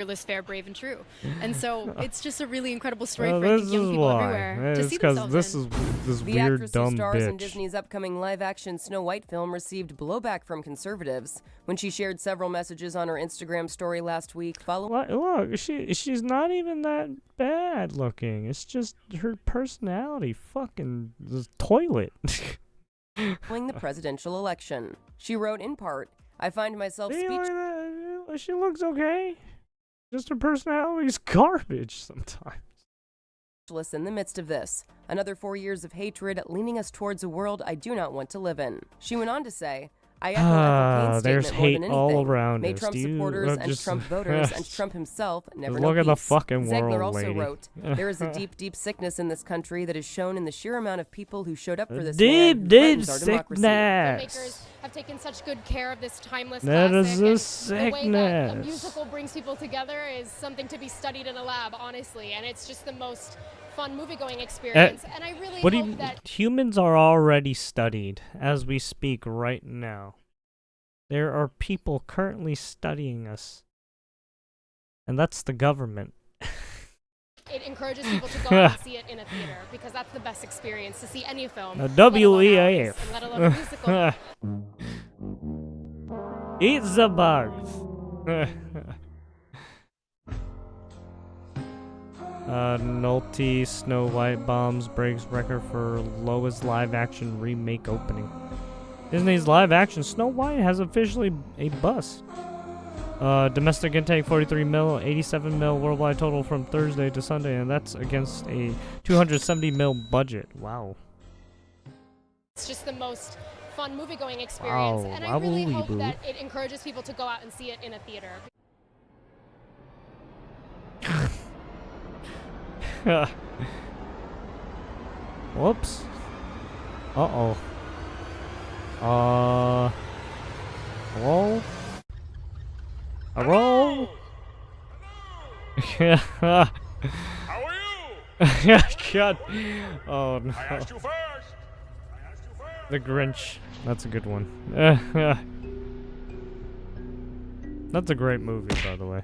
Fearless, fair, brave, and true. And so it's just a really incredible story Well, for I this think young is people why. everywhere to It's see because themselves this in. is this weird actress dumb who stars in bitch. Disney's upcoming live-action Snow White film received blowback from conservatives when she shared several messages on her Instagram story last week following Look, she's not even that bad looking. It's just her personality fucking the toilet. the presidential election. She wrote in part, "I find myself See, speechless." look at that. She looks okay. Just her personality's garbage sometimes. In the midst of this, another 4 years of hatred leaning us towards a world I do not want to live in. She went on to say, "I echo Ethel Kane's there's statement more hate than all anything. around May us. Trump Do you, supporters and just- Trump voters and Trump himself never Just know look at the peace." fucking Zegler world, also lady. wrote, "There is a deep, deep sickness in this country that is shown in the sheer amount of people who showed up for this man who threatens our democracy." Filmmakers have taken such good care of this timeless That classic. is a and the way that a sickness. musical brings people together is something to be studied in a lab, honestly. And it's just the most fun movie-going experience. And I really What do hope you? that Humans are already studied as we speak right now. There are people currently studying us, and that's the government. it encourages people to go out and see it in a theater, because that's the best experience to see any film. A let alone WEAF. ours, and let alone a musical. Eat the bugs. Nolte Snow White bombs breaks record for lowest live-action remake opening. Disney's live-action Snow White has officially a bust. Domestic intake 43 mil, 87 mil worldwide total from Thursday to Sunday, and that's against a 270 mil budget. Wow. It's just the most fun movie-going experience, Wow, and I really hope wabble-wee-boo. that it encourages people to go out and see it in a theater. Whoops. Uh-oh. Hello? Hello? How are you? God. Oh no. I asked you first. The Grinch. That's a good one. That's a great movie, by the way.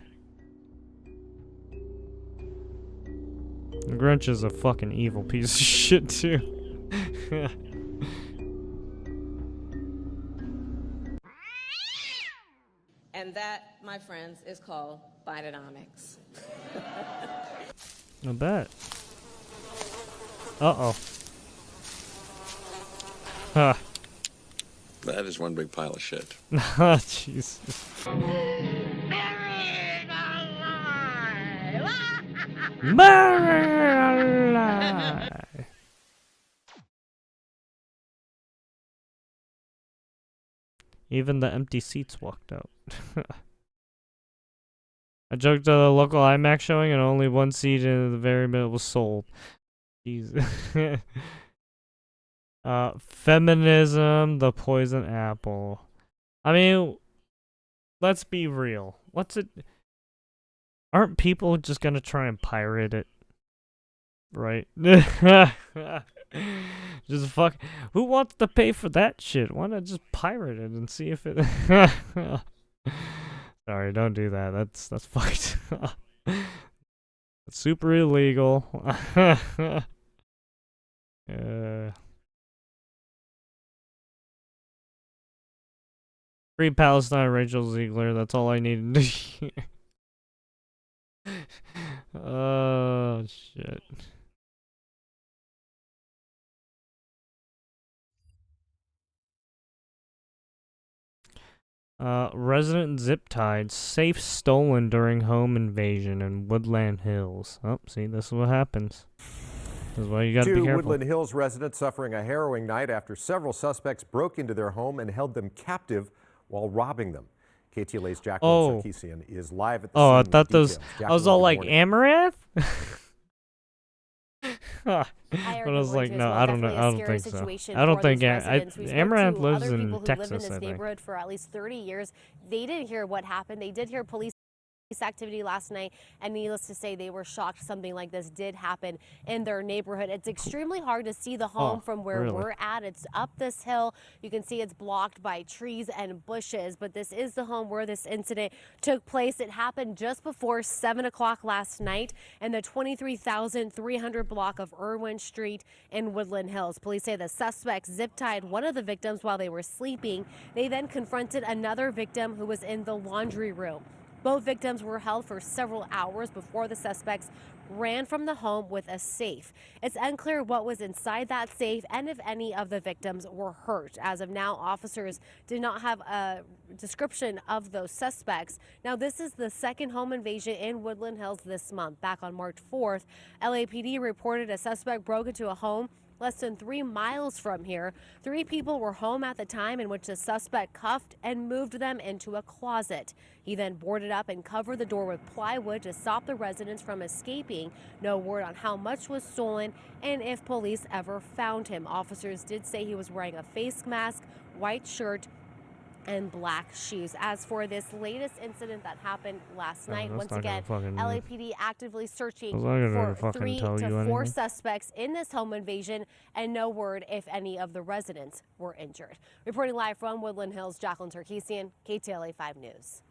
The Grinch is a fucking evil piece of shit, too. And that, my friends, is called Bidenomics. I bet. Uh-oh. Huh. That is one big pile of shit. Ah, Jesus. Alive. Even the empty seats walked out. I joked at a local IMAX showing and only one seat in the very middle was sold. Jesus. Feminism, the poison apple. I mean, let's be real. What's it? Aren't people just gonna try and pirate it? Right? Just fuck. Who wants to pay for that shit? Why not just pirate it and see if it. Sorry, don't do that. That's fucked. That's super illegal. Free Palestine, Rachel Ziegler. That's all I needed to hear. Oh shit. Resident zip tied, safe stolen during home invasion in Woodland Hills. Oh, see, this is what happens. That's why you got to be Two careful. Woodland Hills residents suffering a harrowing night after several suspects broke into their home and held them captive while robbing them. KTLA's Jacqueline Sarkeesian is live at the scene. I with thought the those. details. I was Jacqueline, all good like morning. Amaranth. But Hi, I was like, as no, well. I don't know. Definitely I a don't scary think so. situation I don't for think those residents. We spoke Amaranth to lives other in people who Texas. live in I this think. neighborhood for at least 30 years. They didn't hear what happened. They did hear police activity last night, and needless to say, they were shocked something like this did happen in their neighborhood. It's extremely hard to see the home from where we're at. It's up this hill. You can see it's blocked by trees and bushes, but this is the home where this incident took place. It happened just before 7 o'clock last night in the 23,300 block of Irwin Street in Woodland Hills. Police say the suspects zip-tied one of the victims while they were sleeping. They then confronted another victim who was in the laundry room. Both victims were held for several hours before the suspects ran from the home with a safe. It's unclear what was inside that safe and if any of the victims were hurt. As of now, officers did not have a description of those suspects. Now, this is the second home invasion in Woodland Hills this month. Back on March 4th, LAPD reported a suspect broke into a home less than 3 miles from here. 3 people were home at the time, in which the suspect cuffed and moved them into a closet. He then boarded up and covered the door with plywood to stop the residents from escaping. No word on how much was stolen and if police ever found him. Officers did say he was wearing a face mask, white shirt, and black shoes. As for this latest incident that happened last night, once again, LAPD actively searching for 3 to 4 suspects in this home invasion, and no word if any of the residents were injured. Reporting live from Woodland Hills, Jacqueline Sarkeesian, KTLA 5 News.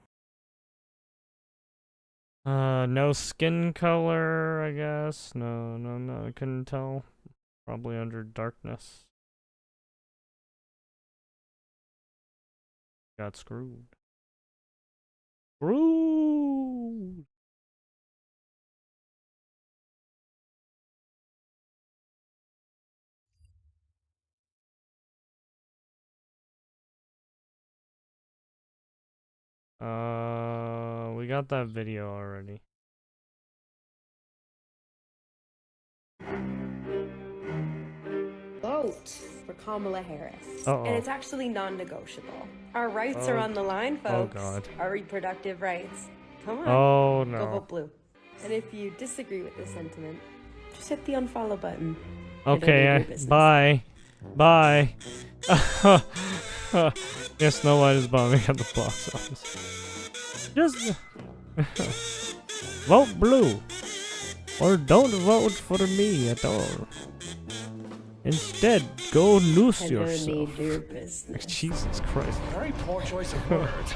No skin color, I guess. No, I couldn't tell. Probably under darkness. Got screwed. Screwed. We got that video already. Vote for Kamala Harris. Uh-oh. And it's actually non-negotiable. Our rights are on the line, folks. Oh, God. Our reproductive rights. Come on. Oh, Go no. vote blue. And if you disagree with this sentiment, just hit the unfollow button. Okay, bye. Bye. Yes, Snow White is bombing at the box office. Just vote blue. Or don't vote for me at all. Instead, go loose I don't yourself. need your business. Jesus Christ. Very poor choice of words.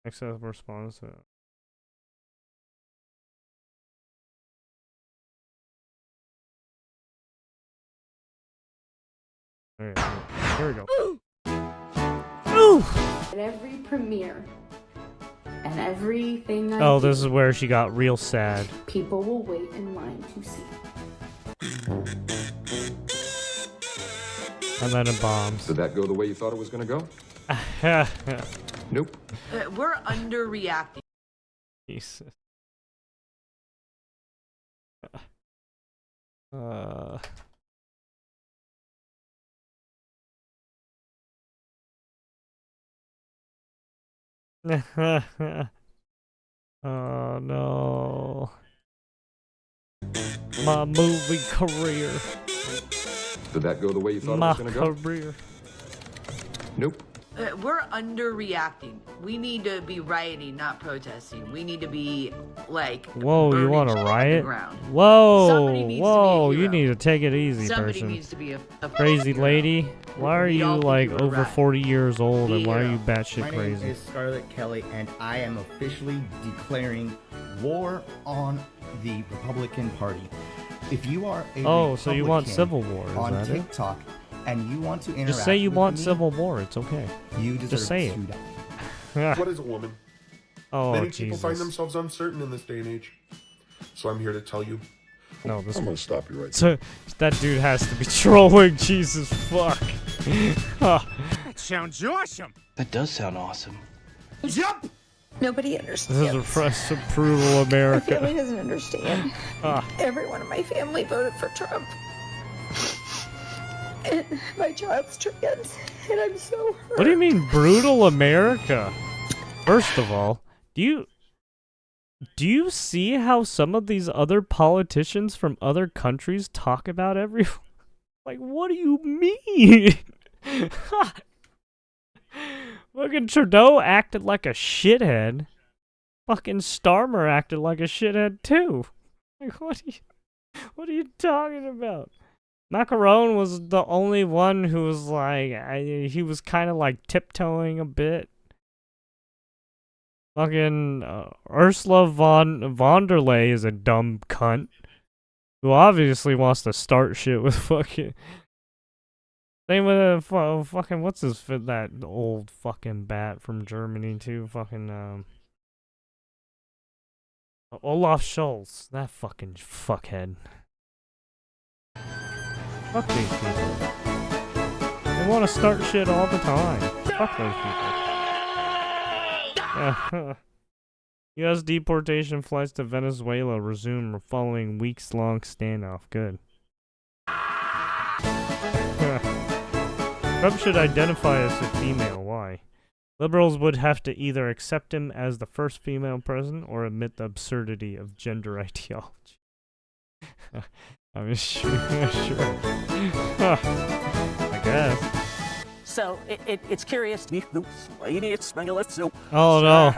Excess response. Alright, here we go. At every premiere and everything I Oh, do, this is where she got real sad. people will wait in line to see. And then it bombs. Did that go the way you thought it was going to go? Nope. We're underreacting. Jesus. Oh no. My movie career. Did that go the way you thought My it was going to go? career. Nope. We're underreacting. We need to be rioting, not protesting. We need to be like. Whoa, you want to burning riot? the ground. Whoa, Somebody needs to be a whoa, you hero. need to take it easy, Somebody person. needs to be a Crazy hero. lady. Why are We you all think like you're over right. 40 years old and why are you My batshit name crazy? is Scarlett Kelly, and I am officially declaring war on the Republican Party. If you are a Oh, so you want Republican civil war, is on that it? TikTok and you want to interact Just say you with want me, civil war, it's okay. You deserve Just say to it. die. What is a woman? Oh, Many people find Jesus. themselves uncertain in this day and age. So I'm here to tell you. No, this I'm one. gonna stop you right So that dude has to be trolling. Jesus fuck. That sounds awesome. That does sound awesome. Jump! Nobody This understands. is a fresh approval My America. family doesn't understand. Ah. Everyone in my family voted for Trump. And my child's trans, and I'm so hurt. What do you mean, brutal America? First of all, do you see how some of these other politicians from other countries talk about everyone? Like, what do you mean? Fucking Trudeau acted like a shithead. Fucking Starmer acted like a shithead too. Like, what are you talking about? Macron was the only one who was like, he was kind of like tiptoeing a bit. Fucking Ursula von der Leyen is a dumb cunt who obviously wants to start shit with fucking. Same with fucking what's his that old fucking bat from Germany too. Fucking Olaf Scholz, that fucking fuckhead. Fuck these people. They want to start shit all the time. Fuck those people. U.S. deportation flights to Venezuela resume following weeks-long standoff. Good. Trump should identify as a female. Why? Liberals would have to either accept him as the first female president or admit the absurdity of gender ideology. I'm sure. I guess. So it's curious. Oh no.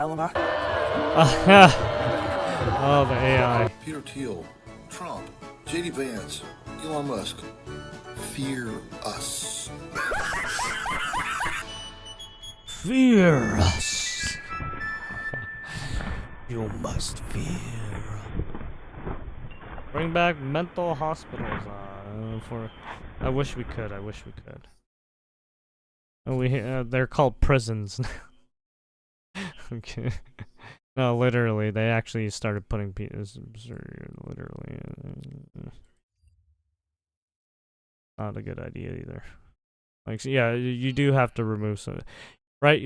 Oh, the AI. Peter Thiel, Trump, J.D. Vance, Elon Musk. Fear us. Fear us. You must fear. Bring back mental hospitals. I wish we could. I wish we could. They're called prisons. Okay. No, literally, they actually started putting people. Literally, not a good idea either. Like, yeah, you do have to remove some, right?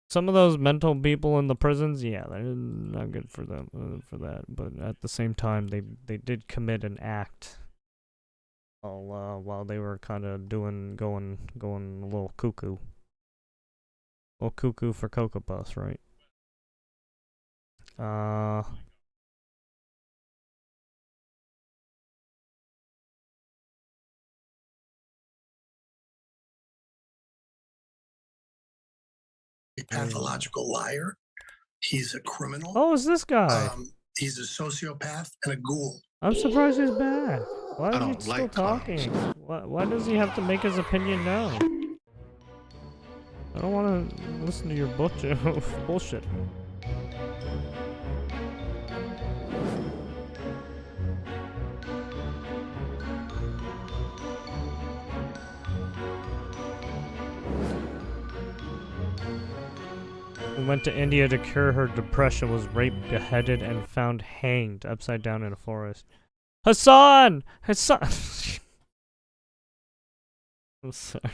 Some of those mental people in the prisons, yeah, they're not good for them for that. But at the same time, they did commit an act while they were kind of going a little cuckoo. A little cuckoo for Cocoa Puffs, right? A pathological liar. He's a criminal. Oh, it's this guy. He's a sociopath and a ghoul. I'm surprised he's back. Why I is he don't still like talking? Why does he have to make his opinion known? I don't want to listen to your bullshit. Who went to India to cure her depression, was raped, beheaded, and found hanged upside down in a forest. Hassan! Hassan! I'm sorry.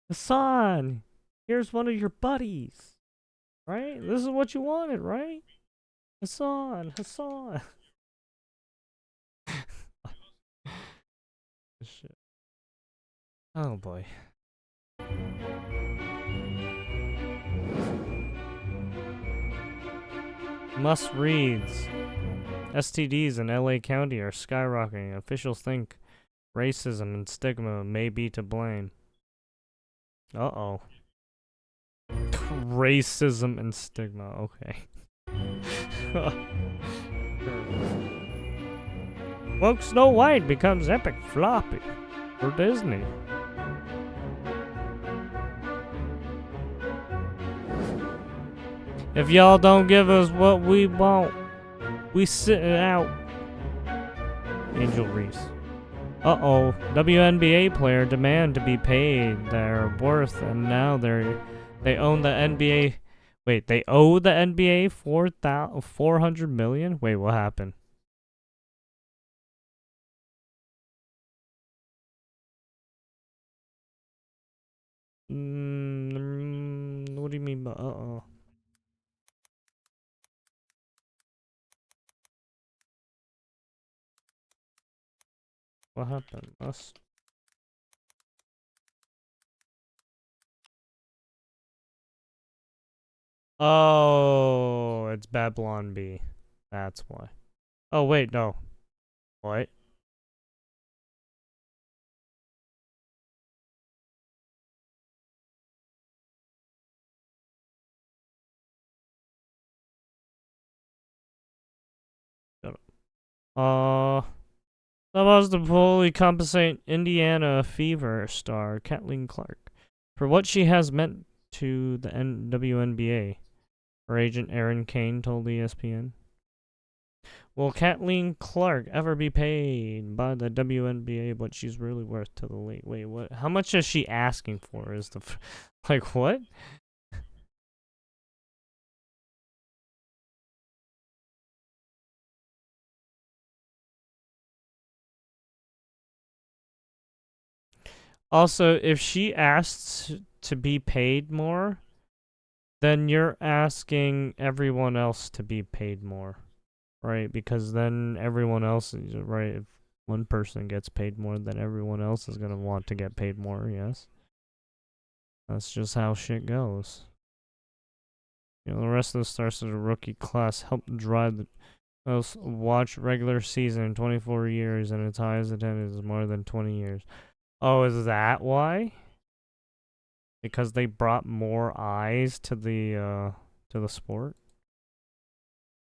Hassan! Here's one of your buddies. Right? This is what you wanted, right? Hassan! Hassan! Shit. Oh boy. Must reads. STDs in LA County are skyrocketing. Officials think racism and stigma may be to blame. Uh-oh. Racism and stigma, okay. Woke Snow White becomes epic floppy for Disney. If y'all don't give us what we want, we sit it out. Angel Reese. Uh-oh. WNBA player demand to be paid their worth, and now they own the NBA. Wait, they owe the NBA $400 million? Wait, what happened? What do you mean by What happened? Us? Oh, it's Babylon B. That's why. Oh, wait, no. What? Shut up. That was to fully compensate Indiana Fever star Kathleen Clark for what she has meant to the WNBA. Her agent Aaron Kane told ESPN. Will Kathleen Clark ever be paid by the WNBA what she's really worth to the league? Wait, what? How much is she asking for? Is the like what? Also, if she asks to be paid more, then you're asking everyone else to be paid more, right? Because then everyone else, right, if one person gets paid more, then everyone else is going to want to get paid more, yes? That's just how shit goes. You know, the rest of the stars of the rookie class helped drive the most watched regular season in 24 years and its highest attendance in more than 20 years. Oh, is that why? Because they brought more eyes to the sport?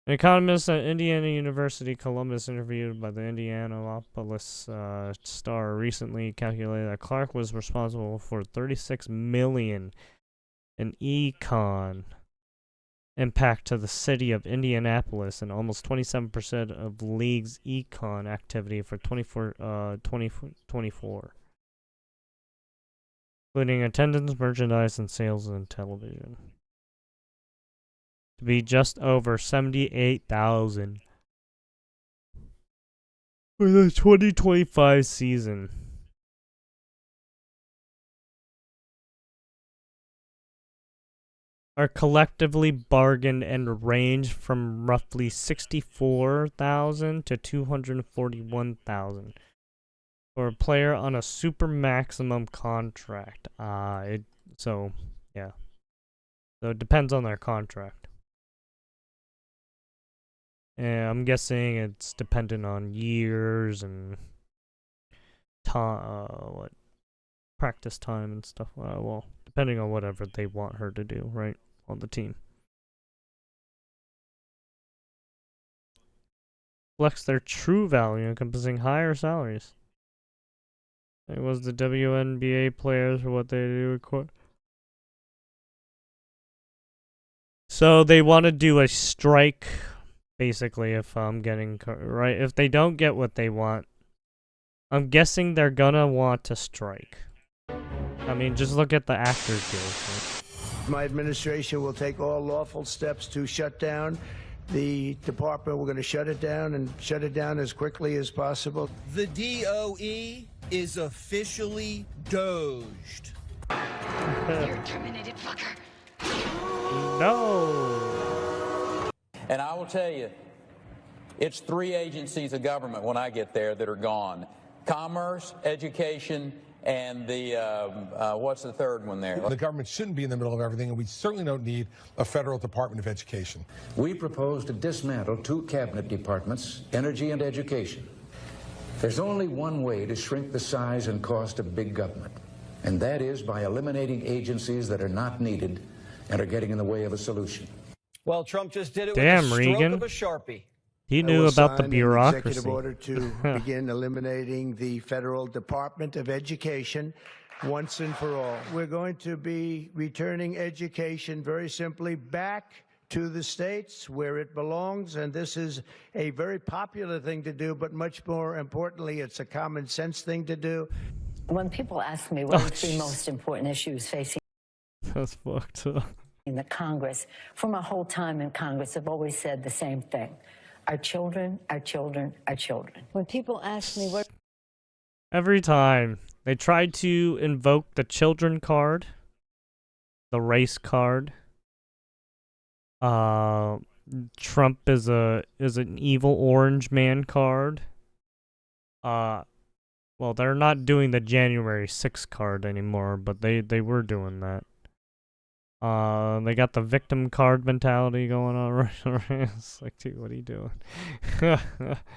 An economist at Indiana University Columbus interviewed by the Indianapolis Star recently calculated that Clark was responsible for $36 million in econ impact to the city of Indianapolis and almost 27% of league's econ activity for 2024. Including attendance, merchandise, and sales and television. To be just over 78,000 for the 2025 season. Are collectively bargained and range from roughly 64,000 to 241,000. For a player on a super maximum contract. So it depends on their contract. And I'm guessing it's dependent on years and time, practice time and stuff. Well, depending on whatever they want her to do, right, on the team. Flex their true value, encompassing higher salaries. It was the WNBA players for what they do. So they want to do a strike, basically, if I'm getting right. If they don't get what they want, I'm guessing they're gonna want to strike. I mean, just look at the Actors Guild. Right? My administration will take all lawful steps to shut down the department. We're going to shut it down and shut it down as quickly as possible. The DOE is officially doged. You're terminated, fucker. No. And I will tell you, it's 3 agencies of government when I get there that are gone. Commerce, education, and the, what's the third one there? The government shouldn't be in the middle of everything, and we certainly don't need a federal Department of Education. We propose to dismantle 2 cabinet departments, energy and education. There's only one way to shrink the size and cost of big government, and that is by eliminating agencies that are not needed and are getting in the way of a solution. Well, Trump just did it Damn, with a stroke Regan. of a Sharpie. He knew about the bureaucracy. An executive order to begin eliminating the Federal Department of Education once and for all. We're going to be returning education very simply back to the states where it belongs, and this is a very popular thing to do, but much more importantly, it's a common sense thing to do. When people ask me what are the 3 most important issues facing That's fucked up. in the Congress, for my whole time in Congress, I've always said the same thing. Our children, our children, our children. When people ask me what... Every time they try to invoke the children card, the race card. Trump is an evil orange man card. Well, they're not doing the January 6th card anymore, but they were doing that. They got the victim card mentality going on right. It's like, dude, what are you doing? What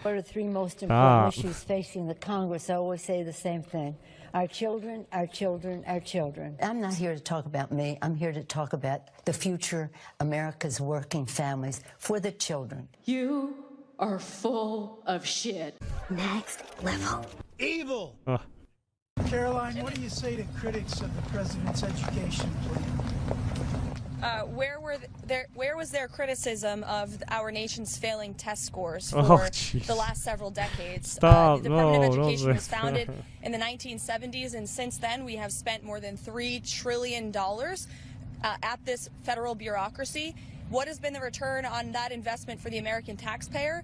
are the three most important issues facing the Congress? I always say the same thing. Our children, our children, our children. I'm not here to talk about me. I'm here to talk about the future, America's working families, for the children. You are full of shit. Next level. Evil! Caroline, what do you say to critics of the president's education plan? Where was their criticism of our nation's failing test scores for the last several decades? Stop. The Department of No, Education don't was say founded that. in the 1970s, and since then we have spent more than $3 trillion at this federal bureaucracy. What has been the return on that investment for the American taxpayer?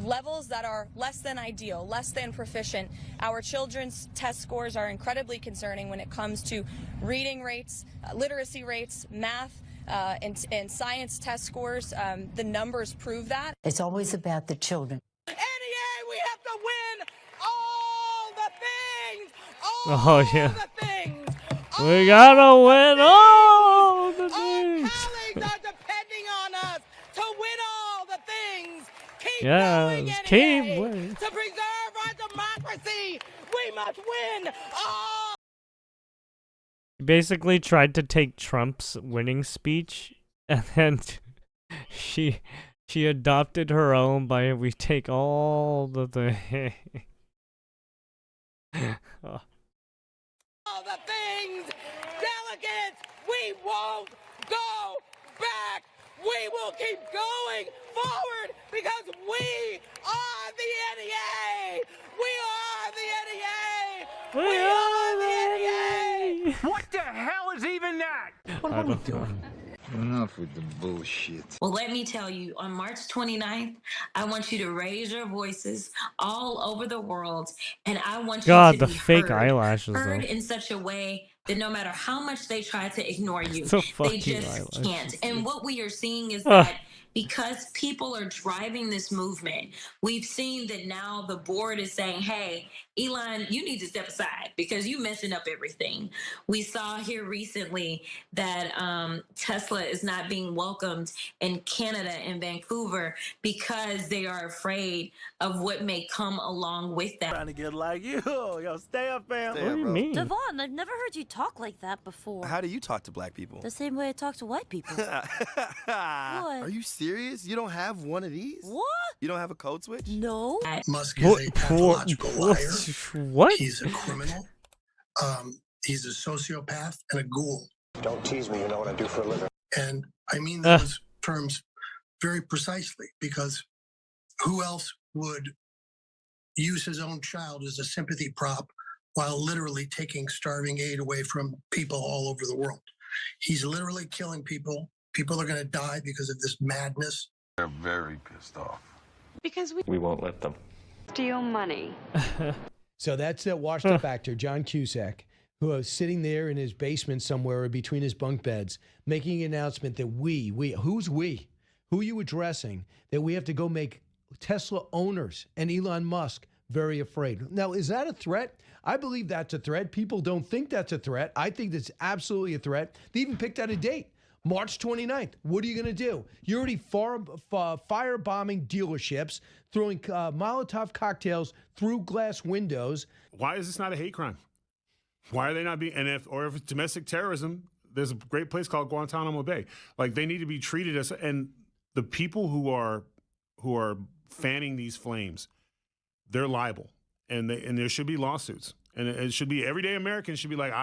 Levels that are less than ideal, less than proficient. Our children's test scores are incredibly concerning when it comes to reading rates, literacy rates, math, and science test scores. The numbers prove that. It's always about the children. NEA, we have to win all the things! Oh, yeah. We gotta win all the things. Colleagues are depending on us to win all the things. Keep Yes, going, keep NEA. winning. To preserve our democracy, we must win all. He basically tried to take Trump's winning speech, and then she adopted her own by we take all the things. All the things, delegates, we won't go back. We will keep going forward because we are the NEA. We are the NEA. We are the NEA. What the hell is even that? What are we doing? Enough with the bullshit. Well, let me tell you, on March 29th, I want you to raise your voices all over the world, and I want God, you to the be fake heard, eyelashes, heard though. in such a way that no matter how much they try to ignore you, So they fucking just eyelashes. can't. And what we are seeing is Ah. that because people are driving this movement, we've seen that now the board is saying, hey, Elon, you need to step aside because you messing up everything. We saw here recently that Tesla is not being welcomed in Canada and Vancouver because they are afraid of what may come along with that. Trying to get like you. Yo, stay up, fam. What do you mean? Devon, I've never heard you talk like that before. How do you talk to black people? The same way I talk to white people. Are you serious? You don't have one of these? What? You don't have a code switch? No. Musk is a pathological liar. What? He's a criminal. He's a sociopath and a ghoul. Don't tease me, you know what I do for a living. And I mean those terms very precisely because who else would use his own child as a sympathy prop while literally taking starving aid away from people all over the world? He's literally killing people. People are going to die because of this madness. They're very pissed off. Because We won't let them. steal money. So that's that washed up actor, John Cusack, who was sitting there in his basement somewhere or between his bunk beds, making an announcement that who's we? Who are you addressing? That we have to go make Tesla owners and Elon Musk very afraid. Now, is that a threat? I believe that's a threat. People don't think that's a threat. I think that's absolutely a threat. They even picked out a date. March 29th. What are you going to do? You're already firebombing dealerships, throwing Molotov cocktails through glass windows. Why is this not a hate crime? Why are they not being? And if it's domestic terrorism, there's a great place called Guantanamo Bay. Like they need to be treated as. And the people who are fanning these flames, they're liable, and there should be lawsuits, and it should be everyday Americans should be like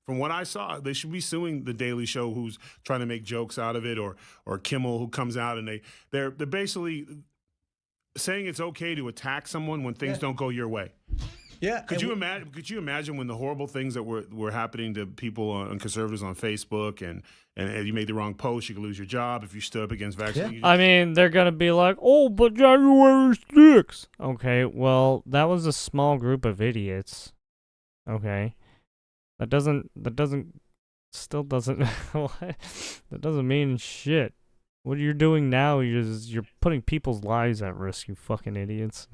From what I saw, they should be suing The Daily Show, who's trying to make jokes out of it, or Kimmel, who comes out and they're basically saying it's okay to attack someone when things don't go your way. Yeah. Could you imagine when the horrible things that were happening to people on conservatives on Facebook, and you made the wrong post, you could lose your job if you stood up against vaccine. I mean, they're gonna be like, "Oh, but January 6th." Okay, well, that was a small group of idiots. Okay, that doesn't still doesn't. That doesn't mean shit. What you're doing now is you're putting people's lives at risk. You fucking idiots.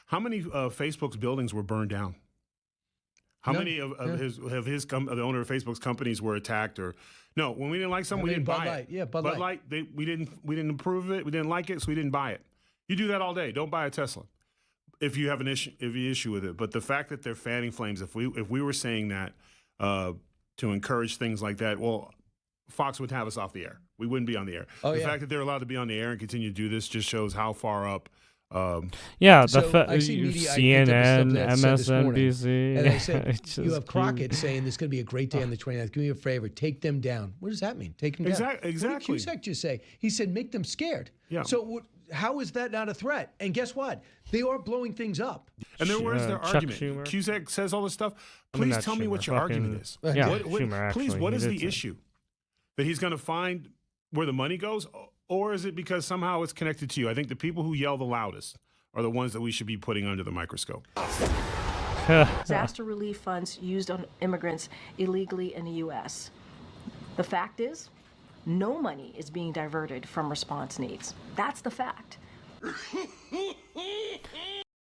How many Facebook's buildings were burned down? How many of the owner of Facebook's companies were attacked? Or no, when we didn't like something, we didn't buy it. Yeah, Bud Light. We didn't approve of it. We didn't like it, so we didn't buy it. You do that all day. Don't buy a Tesla if you have an issue with it. But the fact that they're fanning flames, if we were saying that to encourage things like that, well, Fox would have us off the air. We wouldn't be on the air. The fact that they're allowed to be on the air and continue to do this just shows how far up. Yeah, I see media, CNN, MSNBC. And I said, It's you just have Crockett saying this is going to be a great day on the 29th. Do me a favor, take them down. What does that mean? Take them down. Exactly. What did Cusack just say? He said, make them scared. Yeah. So how is that not a threat? And guess what? They are blowing things up. And then where's their Chuck argument? Schumer. Cusack says all this stuff. I mean, Please not tell me Schumer, what your argument is. Yeah, Schumer, please, actually. what He is did the say. issue? That he's going to find where the money goes? Or is it because somehow it's connected to you? I think the people who yell the loudest are the ones that we should be putting under the microscope. Disaster relief funds used on immigrants illegally in the U.S. The fact is, no money is being diverted from response needs. That's the fact.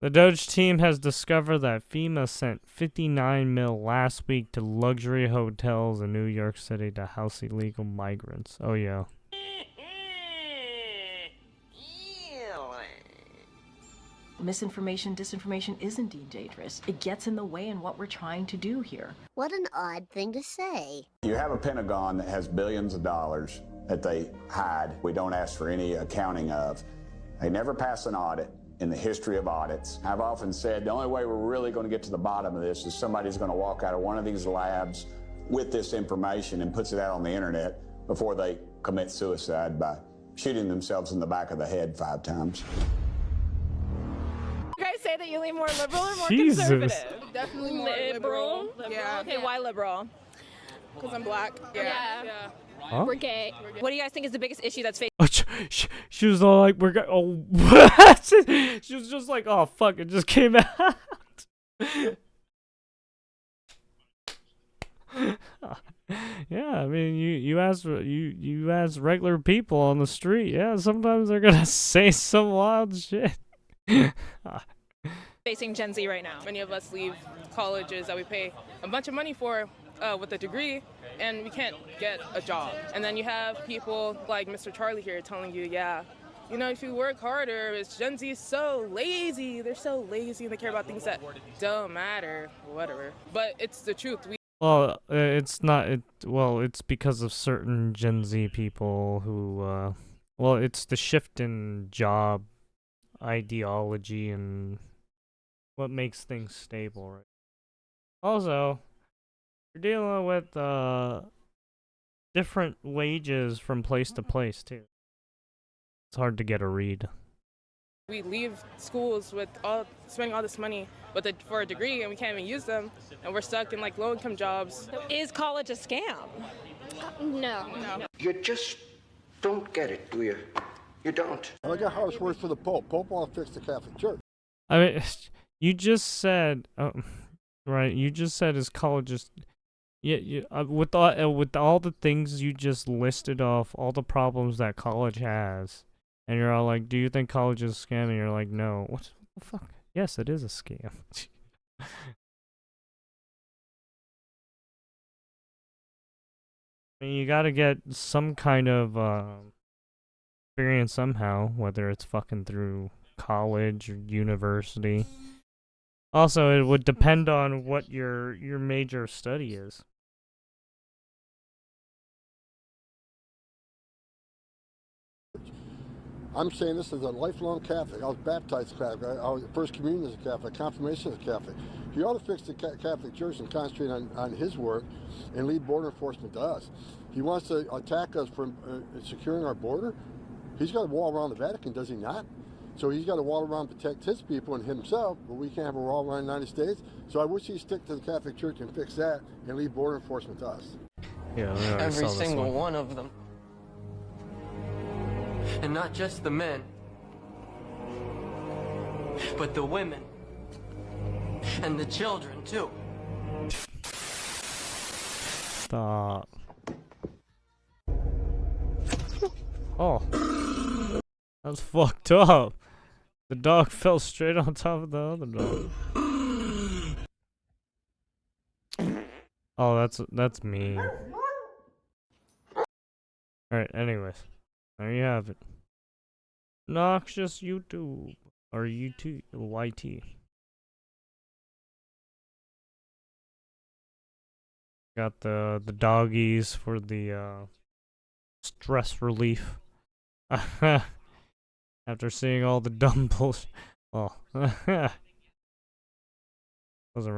The Doge team has discovered that FEMA sent $59 million last week to luxury hotels in New York City to house illegal migrants. Oh, yeah. Misinformation, disinformation is indeed dangerous. It gets in the way in what we're trying to do here. What an odd thing to say. You have a Pentagon that has billions of dollars that they hide, we don't ask for any accounting of. They never pass an audit in the history of audits. I've often said the only way we're really going to get to the bottom of this is somebody's going to walk out of one of these labs with this information and puts it out on the internet before they commit suicide by shooting themselves in the back of the head 5 times. You guys say that you lean more liberal or more Jesus. conservative? Definitely more liberal. Yeah. Okay, why liberal? Because I'm black. Yeah. Huh? We're gay. What do you guys think is the biggest issue that's facing? Oh, she was all like, oh, what? She was just like, oh, fuck, it just came out. Yeah, I mean, you ask regular people on the street, yeah, sometimes they're gonna say some wild shit. Facing Gen Z right now. Many of us leave colleges that we pay a bunch of money for with a degree, and we can't get a job. And then you have people like Mr. Charlie here telling you, yeah, you know, if you work harder, it's Gen Z is so lazy. They're so lazy and they care about things that don't matter, whatever. But it's the truth. Well, it's not. It's because of certain Gen Z people who. Well, it's the shift in job ideology and what makes things stable, right? Also, you're dealing with different wages from place to place too. It's hard to get a read. We leave schools with spending all this money for a degree, and we can't even use them, and we're stuck in like low-income jobs. Is college a scam? No. You just don't get it, do you? You don't. I look at how it's worse for the Pope. Pope want to fix the Catholic Church. I mean, you just said, right? You just said his college is, yeah. With all the things you just listed off, all the problems that college has, and you're all like, "Do you think college is a scam?" And you're like, "No." What the fuck? Yes, it is a scam. I mean, you gotta get some kind of experience somehow, whether it's fucking through college or university. Also, it would depend on what your major study is. I'm saying this as a lifelong Catholic. I was baptized Catholic. I was first communion as a Catholic, confirmation as a Catholic. He ought to fix the Catholic Church and concentrate on his work and leave border enforcement to us. He wants to attack us from securing our border. He's got a wall around the Vatican, does he not? So he's got a wall around to protect his people and himself, but we can't have a wall around the United States. So I wish he'd stick to the Catholic Church and fix that and leave border enforcement to us. Yeah, every single one of them. And not just the men, but the women and the children too. Stop. Oh. That's fucked up. The dog fell straight on top of the other dog. Oh, that's mean. Alright, anyways. There you have it. Noxious YouTube. Or YouTube YT. Got the doggies for the stress relief. After seeing all the dumb bullshit. Oh. Wasn't